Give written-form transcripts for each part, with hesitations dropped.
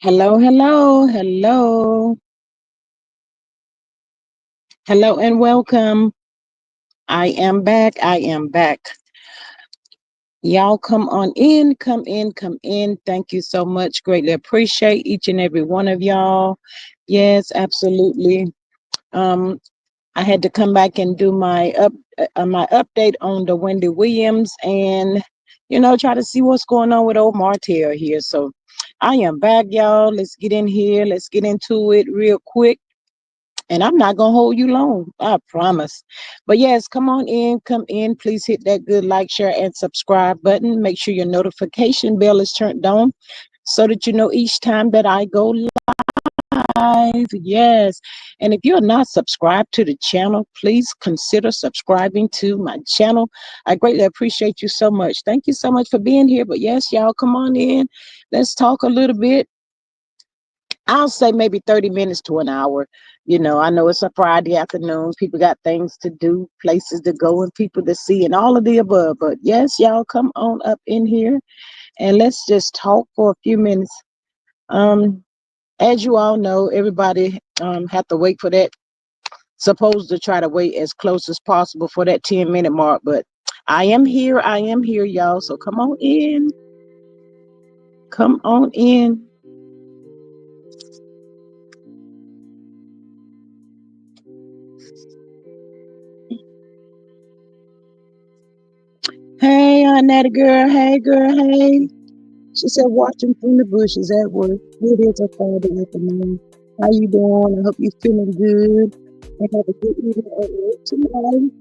Hello, hello, hello, hello, and welcome. I am back. I am back. Y'all come on in, come in, come in. Thank you so much. Greatly appreciate each and every one of y'all. Yes, absolutely. Um, I had to come back and do my update on the Wendy Williams and try to see what's going on with old Martell here. So I am back, y'all. Let's get in here. Let's get into it real quick. And I'm not gonna hold you long, I promise. But yes, come on in, come in. Please hit that good like, share, and subscribe button. Make sure your notification bell is turned on so that you know each time that I go live. Yes. And if you're not subscribed to the channel, please consider subscribing to my channel. I greatly appreciate you so much. Thank you so much for being here. But yes, y'all come on in. Let's talk a little bit. I'll say maybe 30 minutes to an hour. I know it's a Friday afternoon. People got things to do, places to go, and people to see, and all of the above. But yes, y'all come on up in here and let's just talk for a few minutes. Um, as you all know, everybody have to wait for that. Supposed to try to wait as close as possible for that 10-minute mark. But I am here. I am here, y'all. So come on in. Come on in. Hey, Natty girl. Hey, girl. Hey. She said, watching from the bushes at work. It is a Friday afternoon. How you doing? I hope you're feeling good. And have a good evening at work tonight.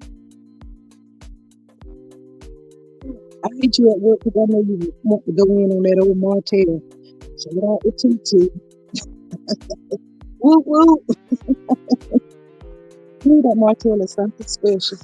I hate you at work because I know you want to go in on that old Martell. Shout out to TT. Woo woo. That Martell is something special.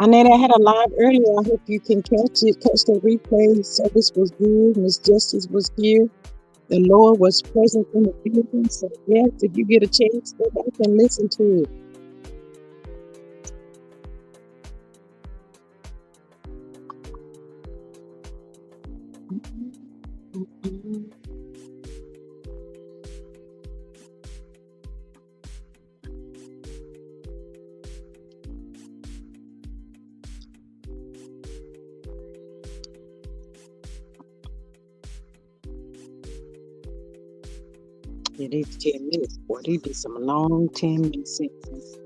I know that I had a live earlier. I hope you can catch it. Catch the replay. Service was good. Miss Justice was here. The Lord was present in the building. So, yes, if you get a chance, go back and listen to it. It is 10 minutes, boy. These be some long 10-minute sentences.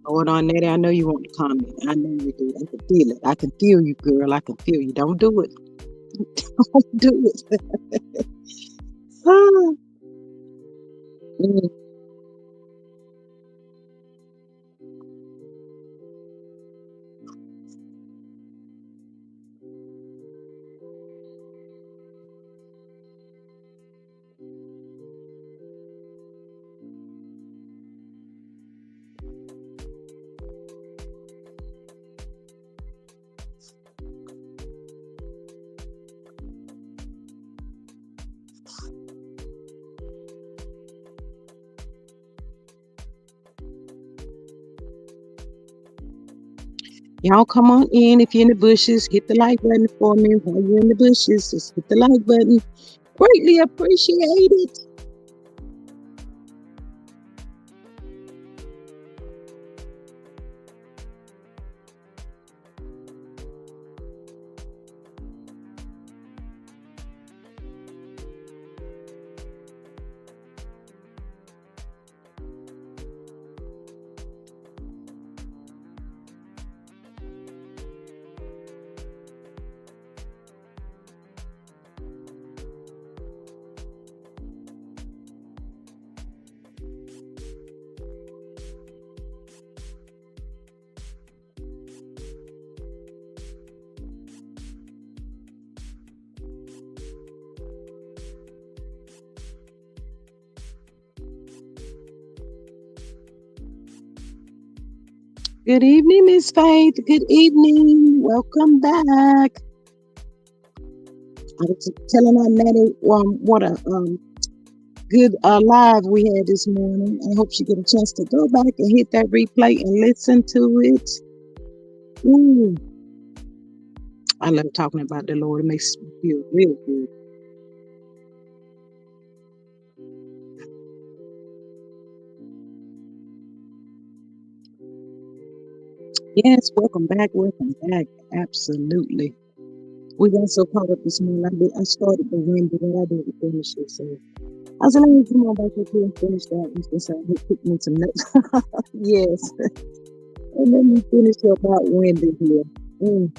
Hold on, Nettie. I know you want to comment. I know you do. I can feel it. I can feel you, girl. I can feel you. Don't do it. Don't do it. Ah. Mm. Y'all come on in. If you're in the bushes, hit the like button for me. While you're in the bushes, just hit the like button. Greatly appreciate it. Good evening, Miss Faith. Good evening. Welcome back. I was telling her Natty what a good live we had this morning. I hope she get a chance to go back and hit that replay and listen to it. Ooh, I love talking about the Lord. It makes me feel real good. Yes, welcome back, welcome back. Absolutely. We got so caught up this morning. I started the Wendy, but I didn't finish it. So I said, let me come on back up here and finish that. And since I hit pick me some notes. Yes. And let me finish up about Wendy here. Mm.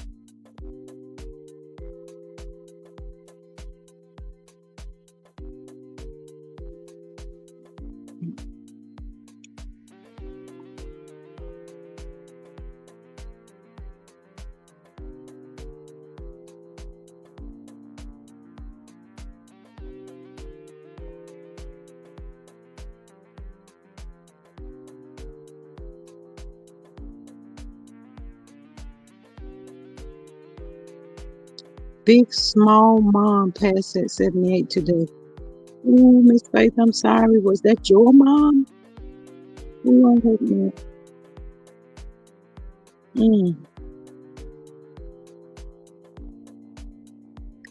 Big small mom passed at 78 today. Oh, Miss Faith, I'm sorry. Was that your mom? Oh, I hope not. Mm.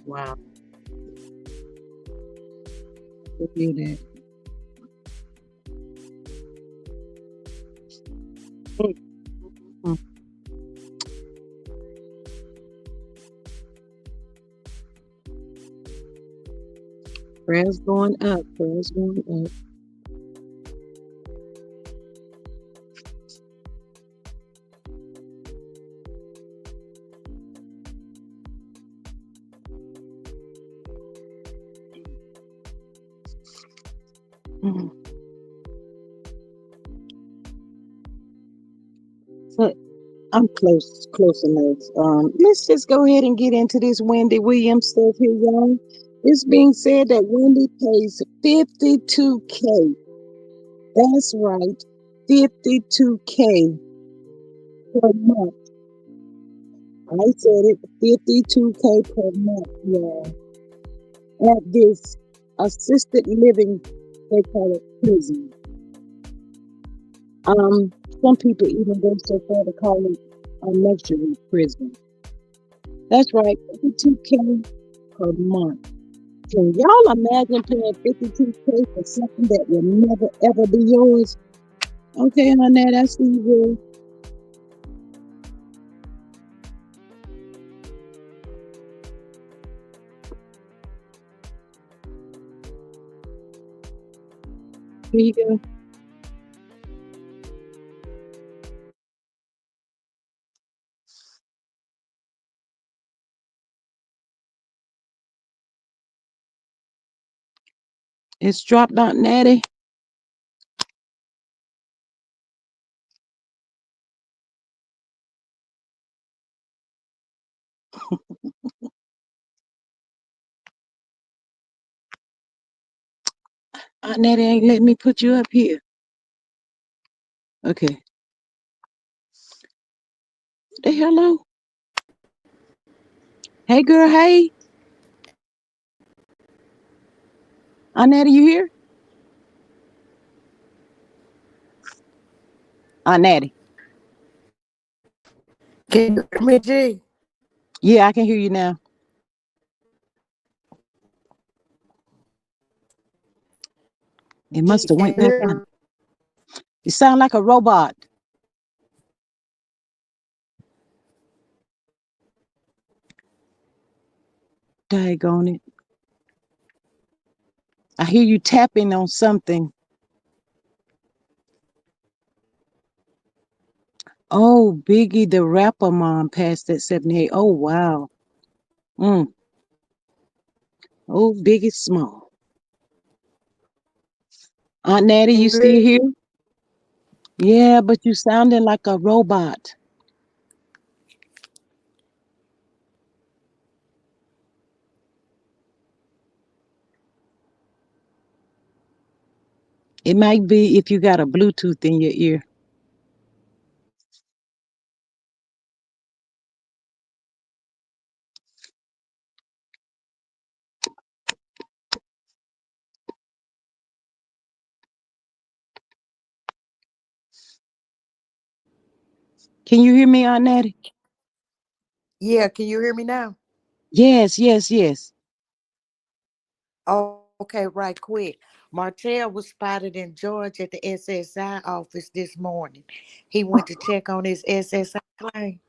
Wow. I hear that. Mm. Mm. Prayers going up. Prayers going up. Mm. So I'm close enough. Let's just go ahead and get into this Wendy Williams stuff here, y'all. It's being said that Wendy pays 52K. That's right, 52K per month. I said it, 52K per month, y'all. At this assisted living, they call it prison. Um, some people even go so far to call it a luxury prison. That's right, 52K per month. Can y'all imagine paying 52K for something that will never ever be yours? Okay, honey, I see you. Will. Here you go. It's dropped out, Natty. Natty ain't let me put you up here. Okay. The hello. Hey, girl. Hey. Natty, you here? Natty. Can you hear me, G? Yeah, I can hear you now. It must G, have can went you back hear out. me? You sound like a robot. Daggone it. I hear you tapping on something. Oh, Biggie the rapper mom passed at 78. Oh, wow. Mm. Oh, Biggie Small. Aunt Natty, Can you you still hear here? Yeah, but you sounding like a robot. It might be if you got a Bluetooth in your ear. Can you hear me, Aunt Natty? Yeah, can you hear me now? Yes, yes, yes. Okay, right quick. Martell was spotted in Georgia at the SSI office this morning. He went to check on his SSI claim.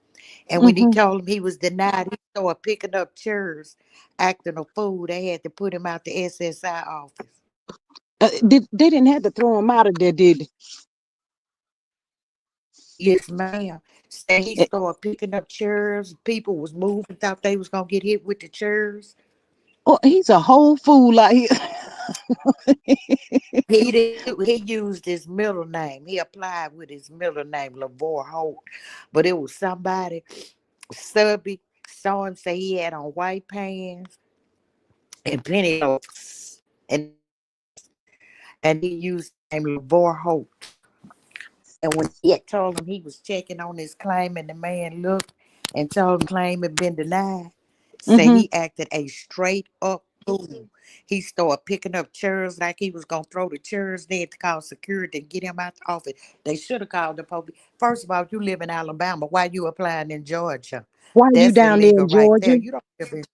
And when he Mm-hmm. told him he was denied, he started picking up chairs, acting a fool. They had to put him out the SSI office. They didn't have to throw him out of there, did Yes, ma'am. Said he they? started picking up chairs. People was moving, thought they was gonna get hit with the chairs. Oh, he's a whole fool like he. He used his middle name. He applied with his middle name, Lavore Holt. But it was somebody subby. Saw him say he had on white pants and penny loafers and no pants. And he used the name Lavore Holt. And when he had told him he was checking on his claim, and the man looked and told him claim had been denied, say Mm-hmm. he acted a straight up fool. He started picking up chairs like he was gonna throw the chairs. They had to call security and get him out the office. They should have called the police. First of all, you live in Alabama. Why you applying in Georgia? Why you That's down there illegal in right there. Georgia? You don't live in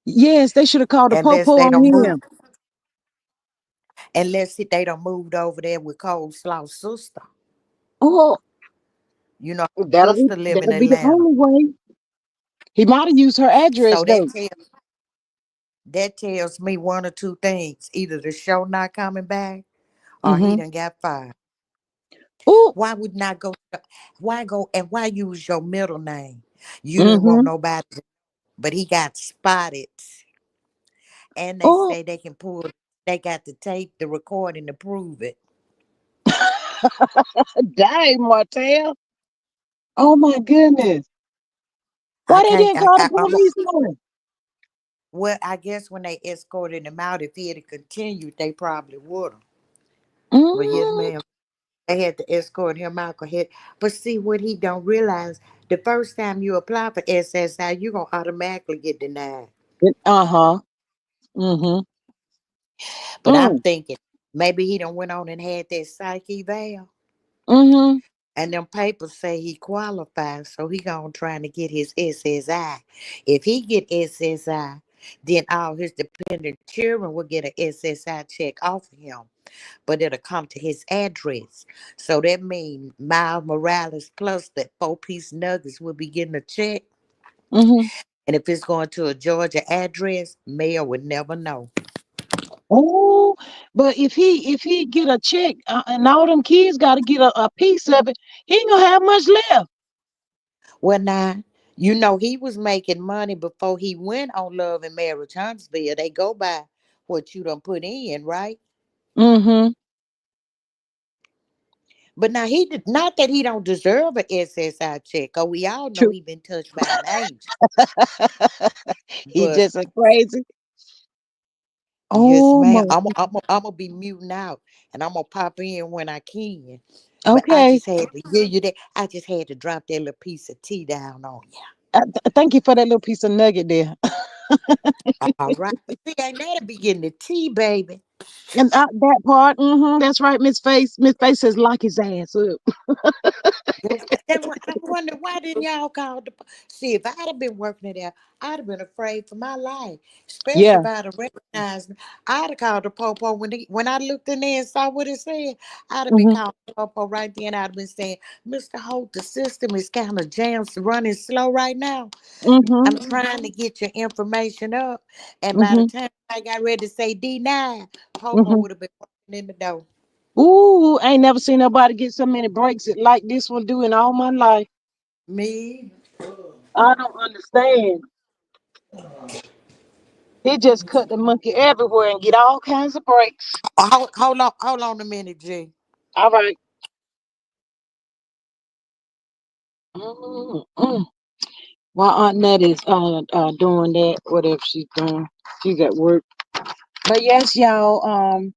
Yes, they should have called the unless popo they on don't move him. unless they don't moved over there with Coleslaw's sister. Oh, You know, that'll be sister live in that'll be the Atlanta. only way. He might have used her address So though. that tells me one or two things. Either the show not coming back or he Mm-hmm. done got fired. Oh, Why would not go why go and why use your middle name? You didn't want mm-hmm. nobody but he got spotted. And they Oh, say they got the tape, the recording to prove it. dang, Martell. Oh my goodness. I Why they can't didn't call the I'm police on him? well, I guess when they escorted him out, if he had continued, they probably would have. But yes, Mm, ma'am. They had to escort him out. But see what he don't realize, the first time you apply for SSI, you're gonna automatically get denied. uh-huh. Mm-hmm. But I'm Mm, thinking maybe he done went on and had that psych eval. mm-hmm. And them papers say he qualifies, so he gonna trying to get his SSI. If he get SSI, then all his dependent children will get a SSI check off of him, but it'll come to his address. So that means Miles Morales plus that 4-piece nuggets will be getting a check. Mm-hmm. And if it's going to a Georgia address, mail would never know. Oh, but if he get a check and all them kids got to get a piece of it, he ain't gonna have much left. Well, now, you know he was making money before he went on Love and Marriage Huntsville. They go by what you done put in, right? Mm-hmm. But now he did not that he don't deserve a SSI check. Oh, we all know True. he been touched by an angel. He But just a crazy. yes, Oh ma'am. my. I'm gonna be muting out, and I'm gonna pop in when I can. But I Okay. just had to give you that. I just had to drop that little piece of tea down on you. Thank you for that little piece of nugget there. All right. But see, ain't that'll be getting the tea, baby. And that part, that's right, Miss Face. Miss Face says lock his ass up. I wonder why didn't y'all call the see if I'd have been working it out, I'd have been afraid for my life. Especially Yeah. if I'd have recognized me. I'd have called the popo when I looked in there and saw what it said, I'd have been Mm-hmm. calling the popo right then. I'd have been saying, Mr. Holt, the system is kind of jammed, running slow right now. I'm Mm-hmm. trying to get your information up. And by the Mm-hmm. time I got ready to say D9, Popo Mm-hmm. would have been walking in the door. Ooh, I ain't never seen nobody get so many breaks like this one do in all my life. Me? I don't understand. He just cut the monkey everywhere and get all kinds of breaks. Oh, hold on a minute, G. All right. Mm-mm. While Aunt Nettie's doing that, whatever she's doing, she's at work. But yes, y'all.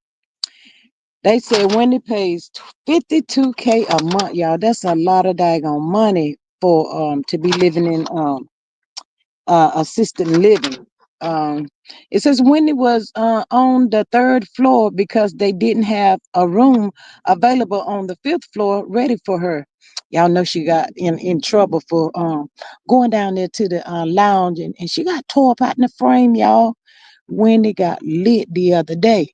They said Wendy pays 52K a month, y'all. That's a lot of daggone money for to be living in assisted living. Um, it says Wendy was on the third floor because they didn't have a room available on the fifth floor ready for her. Y'all know she got in trouble for going down there to the lounge, and she got tore up out in the frame, y'all. Wendy got lit the other day.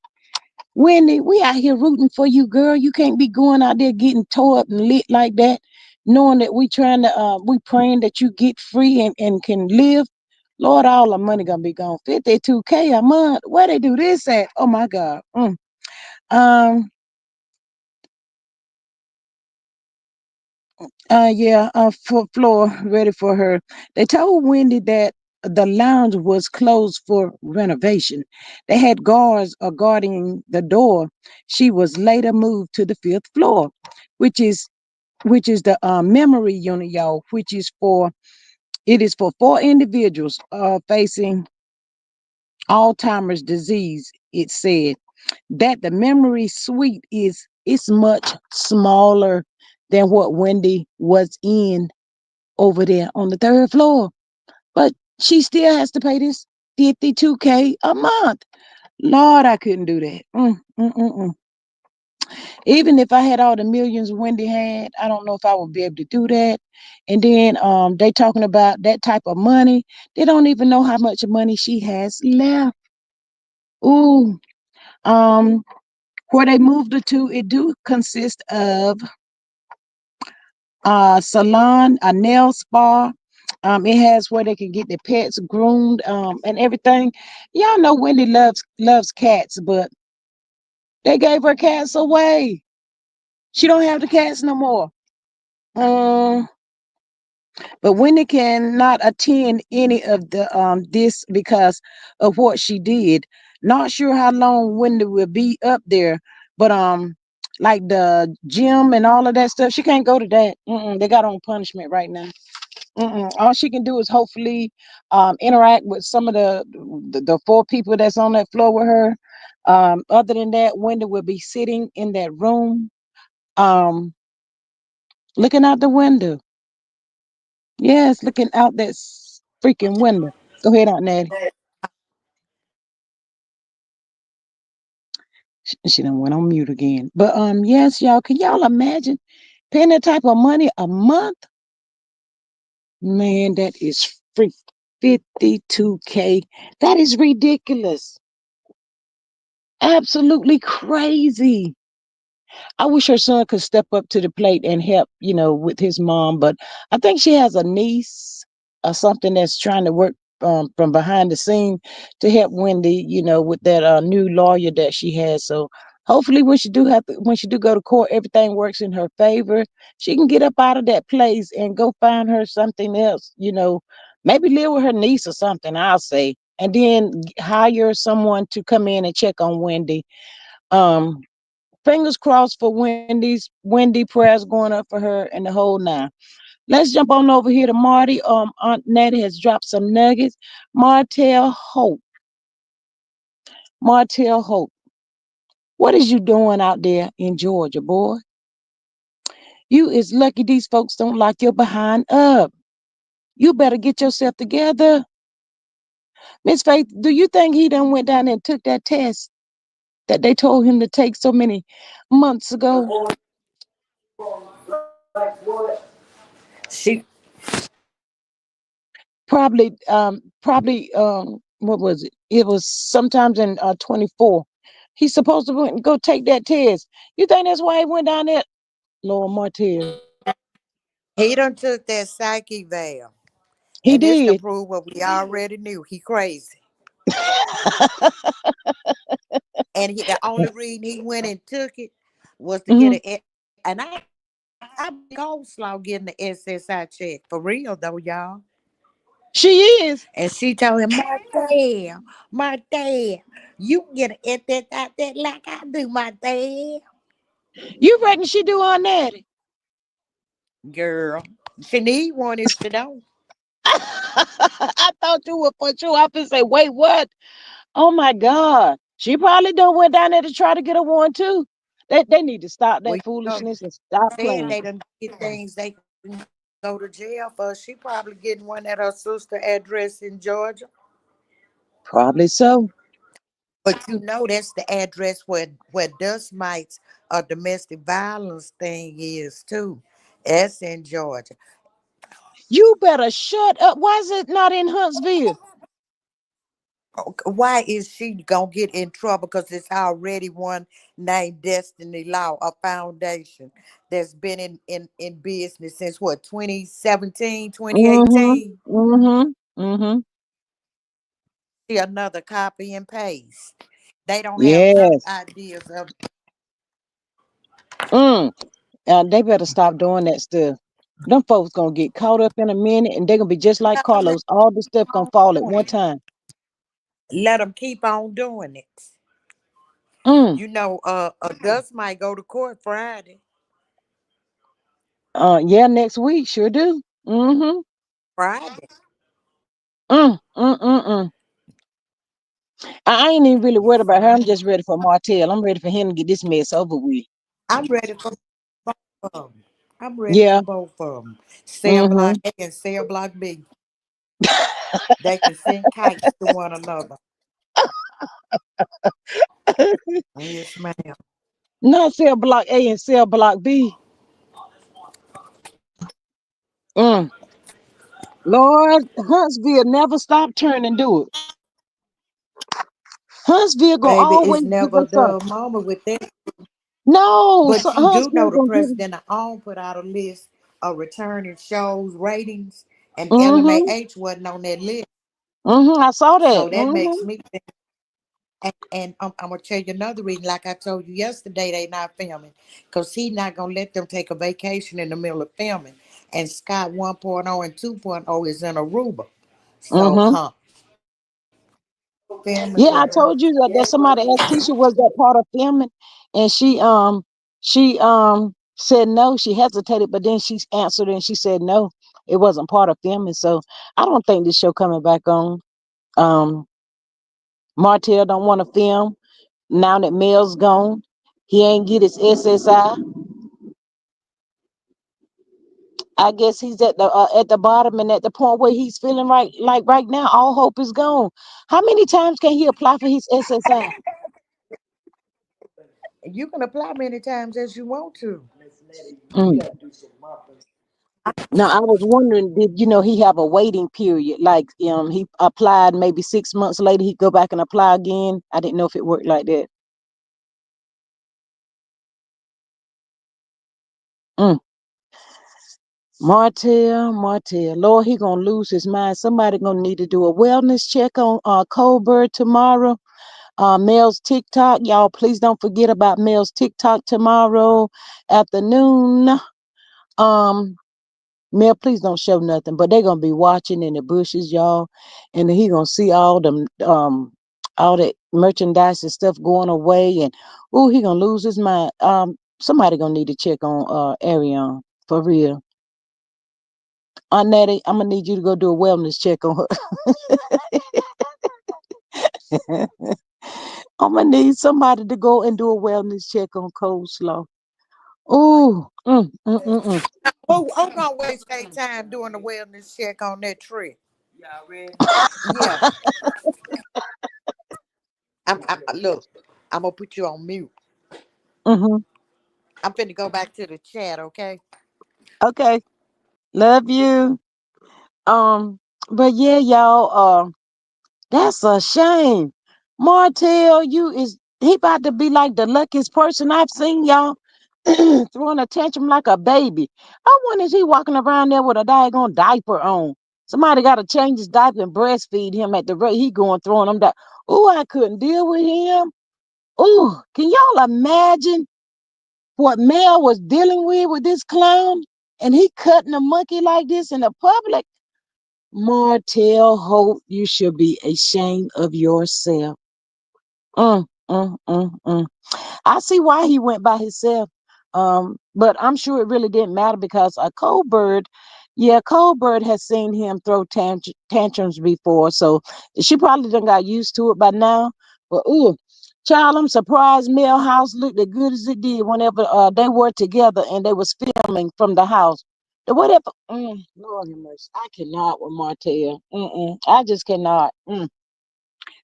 Wendy, we out here rooting for you, girl. You can't be going out there getting tore up and lit like that, knowing that we praying that you get free and can live. Lord, all the money gonna be gone. 52K a month. Where they do this at? Oh my God. Um, yeah, for floor ready for her. They told Wendy that the lounge was closed for renovation. They had guards guarding the door. She was later moved to the fifth floor, which is the memory unit, y'all, it is for four individuals facing Alzheimer's disease. It said that the memory suite is much smaller than what Wendy was in over there on the third floor. But she still has to pay this 52K a month. Lord, I couldn't do that. Even if I had all the millions Wendy had, I don't know if I would be able to do that. And then they talking about that type of money. They don't even know how much money she has left. Ooh. Um, where they moved her to, it do consist of salon, a nail spa. It has where they can get their pets groomed, and everything. Y'all know Wendy loves cats, but they gave her cats away. She don't have the cats no more. Um, but Wendy cannot attend any of the this because of what she did. Not sure how long Wendy will be up there, but like the gym and all of that stuff, she can't go to that. They got on punishment right now. All she can do is hopefully interact with some of the four people that's on that floor with her. Other than that, Wendy will be sitting in that room, um, looking out the window. Yes, looking out that freaking window. Go ahead, Aunt Natty. She done went on mute again. But yes, y'all, can y'all imagine paying that type of money a month? Man, that is free 52K. That is ridiculous. Absolutely crazy. I wish her son could step up to the plate and help, with his mom. But I think she has a niece or something that's trying to work from behind the scene to help Wendy, with that new lawyer that she has. So hopefully, when she do go to court, everything works in her favor. She can get up out of that place and go find her something else. Maybe live with her niece or something. I'll say, and then hire someone to come in and check on Wendy. Um, Fingers crossed for Wendy prayers going up for her and the whole nine. Let's jump on over here to Marty. Aunt Natty has dropped some nuggets. Martell Holt. Martell Holt. What is you doing out there in Georgia, boy? You is lucky these folks don't lock your behind up. You better get yourself together. Miss Faith, do you think he done went down there and took that test that they told him to take so many months ago? She What was it? It was sometimes in 24. He's supposed to go take that test. You think that's why he went down there? Lord Martell. he done took that psyche veil, He and this to did. prove what we already knew. He crazy, and the only reason he went and took it was to get Mhm. a. And I coleslaw getting the SSI check for real though, y'all. She is. And she told him, my dad, you can get an SSI like I do, my dad. You reckon she do on that? Girl, she need one if she don't. I thought you would put you up and say, wait, what? Oh my God. She probably done went down there to try to get a one too. They need to stop Well, that foolishness and stop said playing. they done get things they can go to jail for. She probably getting one at her sister address in Georgia. Probably so. But you know that's the address where dust mites or domestic violence thing is too. That's in Georgia. You better shut up. Why is it not in Huntsville? Why is she gonna get in trouble? Because it's already one named Destiny Law, a foundation that's been in business since what, 2017, twenty Mm-hmm. eighteen. Mm-hmm. Mm-hmm. See, another copy and paste. They don't have no Yes. ideas of. Mm. They better stop doing that stuff. Them folks gonna get caught up in a minute, and they're gonna be just like No, let Carlos. All the stuff gonna fall at them one time. let them keep on doing it. Mm. A dust might go to court Friday. Yeah, next week, sure do. Mm-hmm. Friday. Mm. Mm. Mm. Mm. I ain't even really worried about her. I'm just ready for Martell. I'm ready for him to get this mess over with. I'm ready for both of them. I'm ready for Yeah. both of them. Cell block Mm-hmm. A and cell block B. They can send kites to one another. Yes, ma'am. Not cell block A and cell block B. Mm. Lord, Huntsville never stop turning, do it. Huntsville gonna Baby, it's always give never us something. the moment with that. No, so But you do Huntsville know the gonna give us. president of OWN put out a list of returning shows ratings, and Mm-hmm. LMAH wasn't on that list. Mm-hmm. I saw that. So that makes Mm-hmm. me think. And I'm gonna tell you another reason. Like I told you yesterday, they not filming because he not gonna let them take a vacation in the middle of filming. And Scott 1.0 and 2.0 is in Aruba, so Mm-hmm. filming Yeah, I will. told you that somebody asked Keisha was that part of filming, and she said no. She hesitated, but then she answered and she said no, it wasn't part of filming. So I don't think this show coming back on. Um, Martell don't want to film now that Mel's gone. He ain't get his SSI. I guess he's at the bottom and at the point where he's feeling right like right now all hope is gone. How many times can he apply for his SSI? You can apply many times as you want to. Mm. Now I was wondering, did he have a waiting period? Like he applied maybe 6 months later he go back and apply again. I didn't know if it worked like that. Mm. Martell, Lord, he gonna lose his mind. Somebody gonna need to do a wellness check on Colbert tomorrow. Mel's TikTok. Y'all, please don't forget about Mel's TikTok tomorrow afternoon. Um, Mel, please don't show nothing, but they're gonna be watching in the bushes, y'all, and he gonna see all that merchandise and stuff going away, and he gonna lose his mind. Somebody gonna need to check on Ariane for real. On Natty, I'm gonna need you to go do a wellness check on her. I'm gonna need somebody to go and do a wellness check on Coleslaw. Ooh, Oh, I'm gonna waste their time doing the wellness check on that tree. Yeah, look. I'm gonna put you on mute. mm-hmm. I'm finna go back to the chat. Okay. Okay, love you. Um, but yeah, y'all. That's a shame. Martell, he about to be like the luckiest person I've seen, y'all. Throwing a tantrum like a baby. I wonder is he walking around there with a daggone diaper on. Somebody got to change his diaper and breastfeed him at the rate he going throwing them down. Oh, I couldn't deal with him. Oh, can y'all imagine what Mel was dealing with this clown? And he cutting a monkey like this in the public? Martell Holt, you should be ashamed of yourself. Mm, mm. I see why he went by himself. But I'm sure it really didn't matter because Colbert has seen him throw tantrums before, so she probably done got used to it by now. But child, I'm surprised Millhouse looked as good as it did whenever they were together and they was filming from the house. The whatever, Lord have mercy, I cannot with Martell. I just cannot.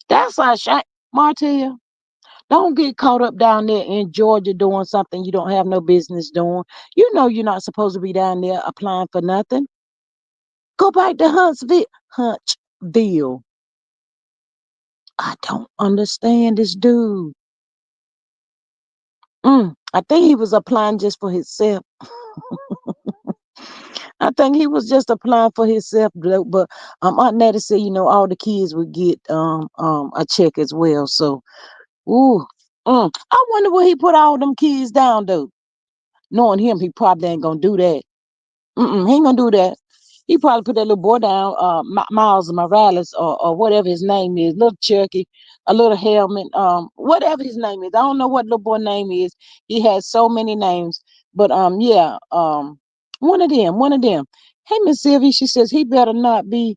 That's a shame. Martell, don't get caught up down there in Georgia doing something you don't have no business doing. You know you're not supposed to be down there applying for nothing. Go back to Huntsville. Huntsville. I don't understand this dude. I think he was applying just for himself. I think he was just applying for himself, but Aunt Nettie said, all the kids would get a check as well. So, ooh, I wonder where he put all them kids down though. Knowing him, he probably ain't gonna do that. He ain't gonna do that. He probably put that little boy down, Miles Morales or whatever his name is, little Chucky, a little helmet, whatever his name is. I don't know what little boy name is. He has so many names, but yeah, one of them. Hey, Miss Sylvie, she says he better not be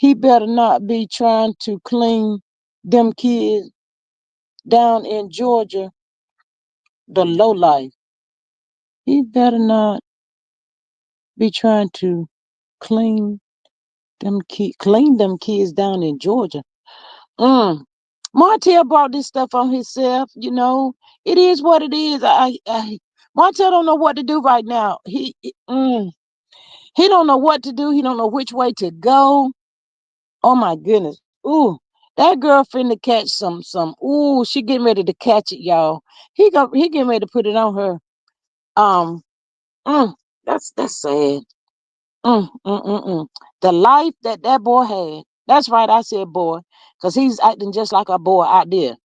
trying to clean them kids down in Georgia, the low life. He better not be trying to clean clean them kids down in Georgia. Mm. Martell brought this stuff on himself. It is what it is. Martell don't know what to do right now. He don't know what to do. He don't know which way to go. Oh my goodness. Ooh, that girl finna catch some. Ooh, she getting ready to catch it, y'all. He getting ready to put it on her. Um, mm, that's sad. Mm, mm, mm, mm. The life that boy had. That's right, I said boy, because he's acting just like a boy out there.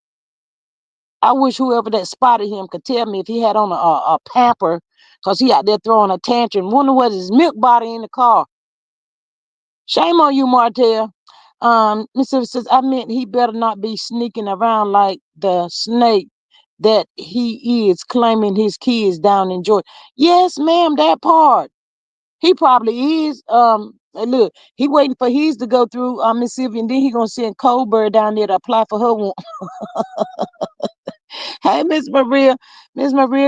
I wish whoever that spotted him could tell me if he had on a pamper, because he out there throwing a tantrum. Wonder what his milk bottle in the car. Shame on you, Martell. Mr. says, I meant he better not be sneaking around like the snake that he is claiming his kids down in Georgia. Yes, ma'am, that part. He probably is. And look, he waiting for his to go through, Miss Sylvia, and then he gonna send Colbert down there to apply for her one. Hey, Miss Maria,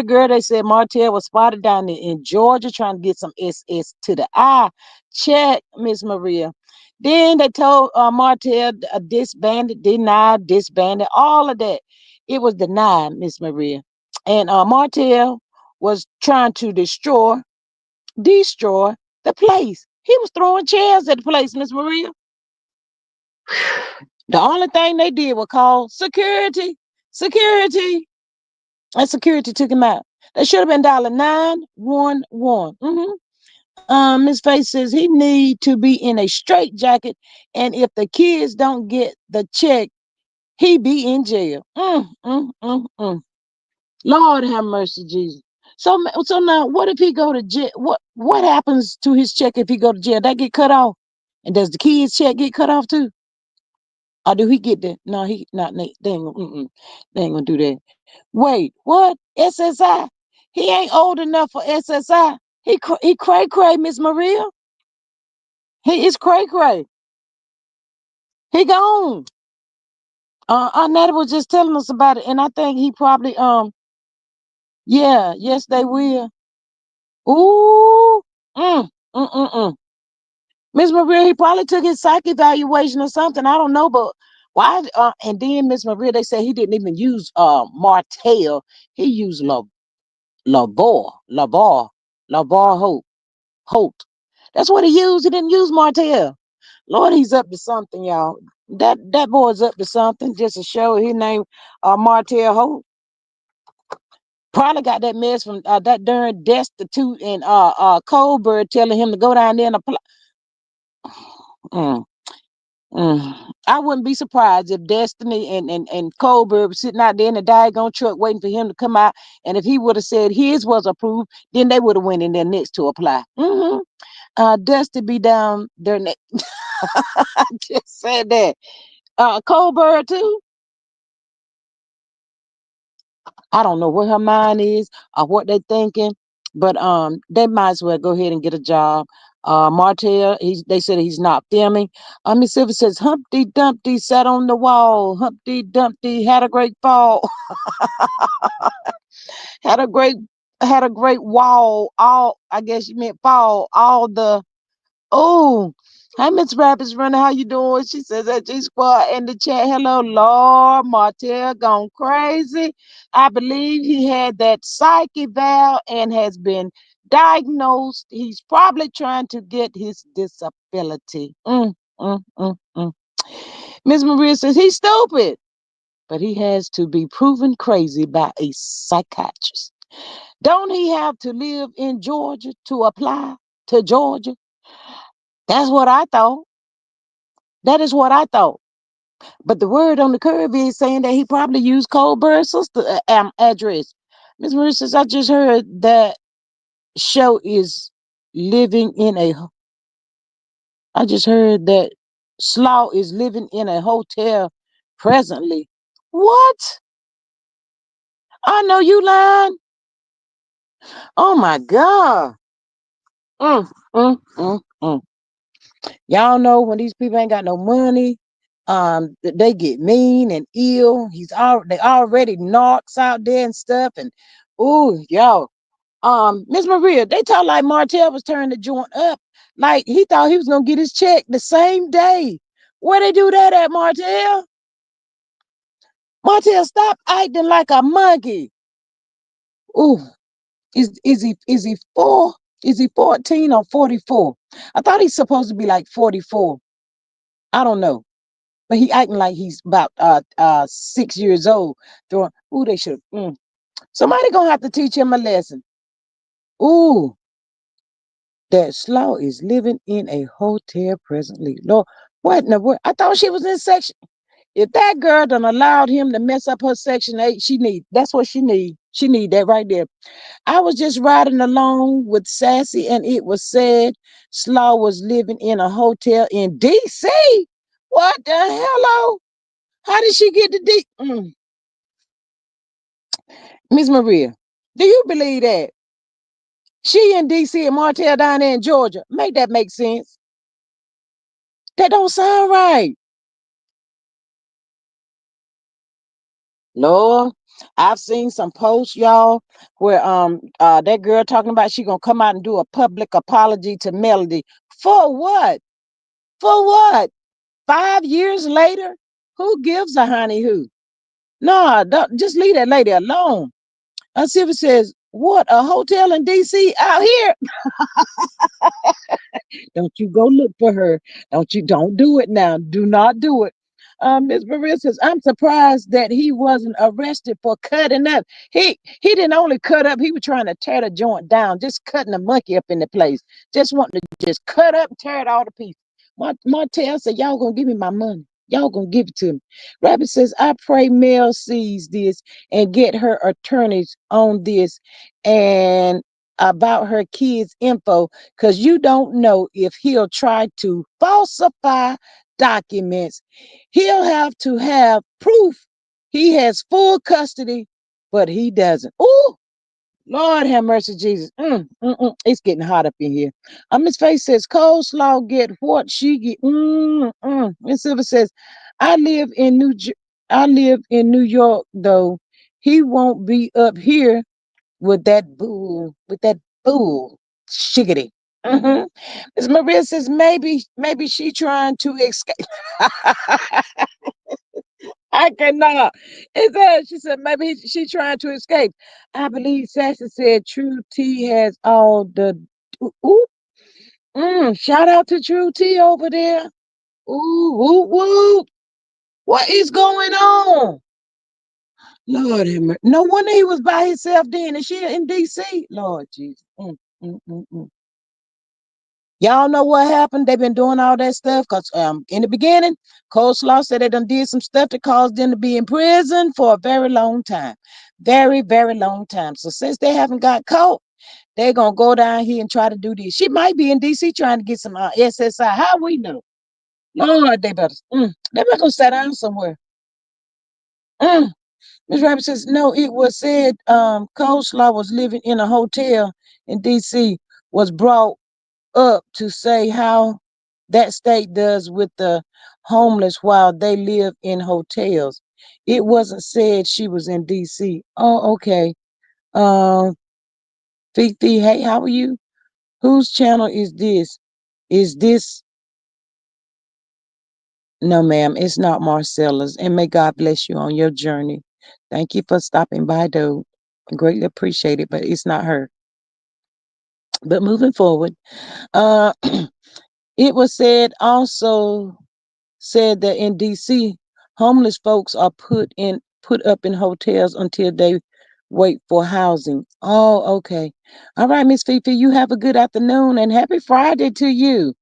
girl, they said Martell was spotted down there in Georgia trying to get some SS to the eye. Check, Miss Maria. Then they told Martell disbanded, denied, disbanded, all of that. It was denied, Miss Maria. And Martell was trying to destroy the place. He was throwing chairs at the place, Miss Maria. The only thing they did was call security. Security. And security took him out. They should have been dialing 911. Miss Faith says he need to be in a straight jacket, and if the kids don't get the check, he be in jail. Lord have mercy, Jesus. So now, what if he go to jail? What happens to his check if he go to jail? That get cut off, and does the kids' check get cut off too? Or do he get that? No, he not. They ain't gonna do that. Wait, what? SSI? He ain't old enough for SSI. He cray cray, Miss Maria. He is cray cray. He gone. Netta was just telling us about it, and I think he probably yeah, yes they will. Ooh, mm, mm, mm, mm. Miss Maria, he probably took his psych evaluation or something. I don't know, but why? And then Miss Maria, they said he didn't even use Martell. He used Lavar Holt. That's what he used. He didn't use Martell. Lord, he's up to something, y'all. That boy's up to something. Just to show his name, Martell Holt. Probably got that mess from that darn destitute and Colbert telling him to go down there and apply. Mm, I wouldn't be surprised if Destiny and Colbert were sitting out there in the daggone truck waiting for him to come out. And if he would have said his was approved, then they would have went in there next to apply. Dusty be down there next. I just said that. Colbert too. I don't know what her mind is or what they thinking, but they might as well go ahead and get a job. Martell, they said he's not filming. Miss Silver says Humpty Dumpty sat on the wall. Humpty Dumpty had a great fall. had a great had a great wall. All I guess you meant fall. All the Oh, hi, Miss Rabbit's Runner. How you doing? She says that G Squad in the chat. Hello, Lord. Martell gone crazy. I believe he had that psych eval and has been diagnosed. He's probably trying to get his disability. Mm. Miss Maria says he's stupid, but he has to be proven crazy by a psychiatrist. Don't he have to live in Georgia to apply to Georgia? That's what I thought. That is what I thought. But the word on the curve is saying that he probably used Colbert's sister address. Miss Maria says, I just heard that show is living in a. I just heard that Slaw is living in a hotel presently. What? I know you lying. Oh my God. Mm, mm. Y'all know when these people ain't got no money, they get mean and ill. They already knocks out there and stuff. And ooh, y'all, Miss Maria, they talk like Martell was turning the joint up. Like he thought he was gonna get his check the same day. Where they do that at, Martell? Martell, stop acting like a monkey. Ooh, is he four? Is he 14 or 44? I thought he's supposed to be like 44. I don't know. But he acting like he's about 6 years old. Throwing, ooh, they should. Somebody gonna have to teach him a lesson. Ooh, that Slaw is living in a hotel presently. Lord, what in the world? I thought she was in section. If that girl done allowed him to mess up her section 8, she need. That's what she need. She need that right there. I was just riding along with Sassy, and it was said Slaw was living in a hotel in D.C. What the hello? How did she get to D? Miss Maria, do you believe that? She in DC and Martell down there in Georgia. Make that make sense. That don't sound right. Lord, I've seen some posts, y'all, where that girl talking about she gonna come out and do a public apology to Melody. For what? For what? 5 years later? Who gives a honey who? No, don't, just leave that lady alone. Silver says, what, a hotel in DC out here? Don't you go look for her. Don't do it now. Do not do it. Miss Maria says, I'm surprised that he wasn't arrested for cutting up. He didn't only cut up, he was trying to tear the joint down, just cutting the monkey up in the place. Just wanting to just cut up, tear it all to pieces. Martell said, y'all gonna give me my money. Y'all gonna give it to me. Rabbit says, I pray Mel sees this and get her attorneys on this and about her kids' info, because you don't know if he'll try to falsify documents. He'll have to have proof he has full custody, but he doesn't. Oh, Lord have mercy, Jesus. It's getting hot up in here. Miss Face says, Coleslaw get what she get. Miss Silver says, I live in I live in New York, though. He won't be up here with that bull, shiggity. Miss Maria says maybe she trying to escape. I cannot. It says she said maybe she trying to escape. I believe Sassy said True T has all the. Ooh, shout out to True T over there. Ooh, whoop, whoop. What is going on? Lord, no wonder he was by himself then. And she in DC. Lord Jesus. Mm. Y'all know what happened? They've been doing all that stuff because in the beginning, Coleslaw said they done did some stuff that caused them to be in prison for a very long time. Very, very long time. So since they haven't got caught, they're going to go down here and try to do this. She might be in D.C. trying to get some SSI. How we know? Lord, they better go sit down somewhere. Mm. Ms. Rabbit says, no, it was said Coleslaw was living in a hotel in D.C., was brought up to say how that state does with the homeless while they live in hotels. It wasn't said she was in DC. Oh, okay. Fifi, hey, how are you? Whose channel is this? Is this no, ma'am, it's not Marcella's. And may God bless you on your journey. Thank you for stopping by, though. Greatly appreciate it, but it's not her. But moving forward, uh, it was said also said that in DC, homeless folks are put up in hotels until they wait for housing. Oh, okay. All right, Miss Fifi, you have a good afternoon and happy Friday to you,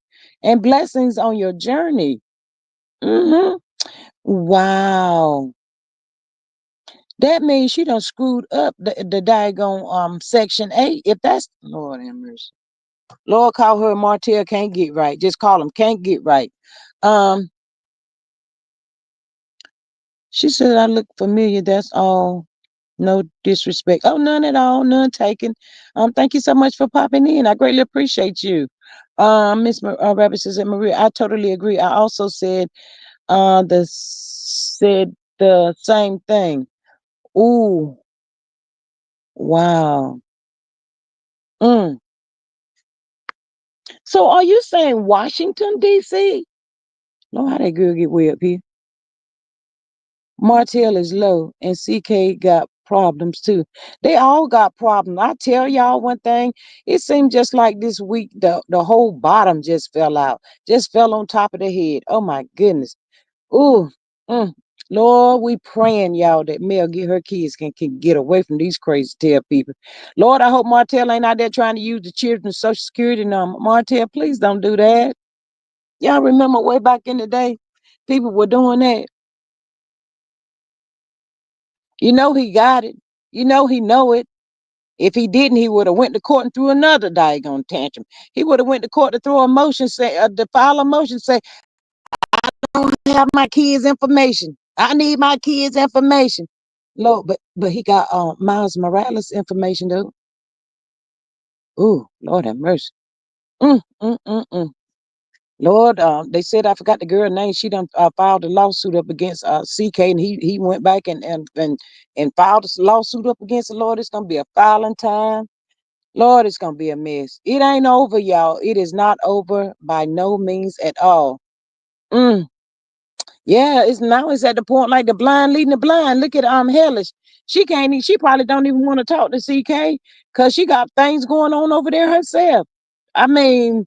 and blessings on your journey. Hmm. Wow. That means she done screwed up the daggone section 8. If that's Lord have mercy. Lord call her Martell can't get right. Just call him can't get right. Um, she said I look familiar. That's all. No disrespect. Oh, none at all. None taken. Thank you so much for popping in. I greatly appreciate you. Rabbit says that Maria, I totally agree. I also said the same thing. Ooh, wow. Mm. So are you saying Washington, D.C.? Know how that girl get way up here. Martell is low and CK got problems too. They all got problems. I tell y'all one thing, it seemed just like this week the whole bottom just fell out. Just fell on top of the head. Oh my goodness. Ooh. Mm. Lord, we praying y'all that Mel get her kids can get away from these crazy tail people. Lord, I hope Martell ain't out there trying to use the children's social security number. Martell, please don't do that. Y'all remember way back in the day, people were doing that. You know he got it. You know he know it. If he didn't, he would have went to court and threw another daggone tantrum. He would have went to court to throw a motion, to file a motion, say, I don't have my kids' information. I need my kids' information. Lord, but he got Miles Morales' information though. Ooh, Lord have mercy. Mm, mm, mm, mm. Lord, they said I forgot the girl name. She done filed a lawsuit up against CK, and he went back and filed a lawsuit up against the Lord. It's gonna be a filing time. Lord, it's gonna be a mess. It ain't over, y'all. It is not over by no means at all. Mm, yeah, it's at the point like the blind leading the blind. Look at Hellish. She can't. She probably don't even want to talk to CK because she got things going on over there herself. I mean,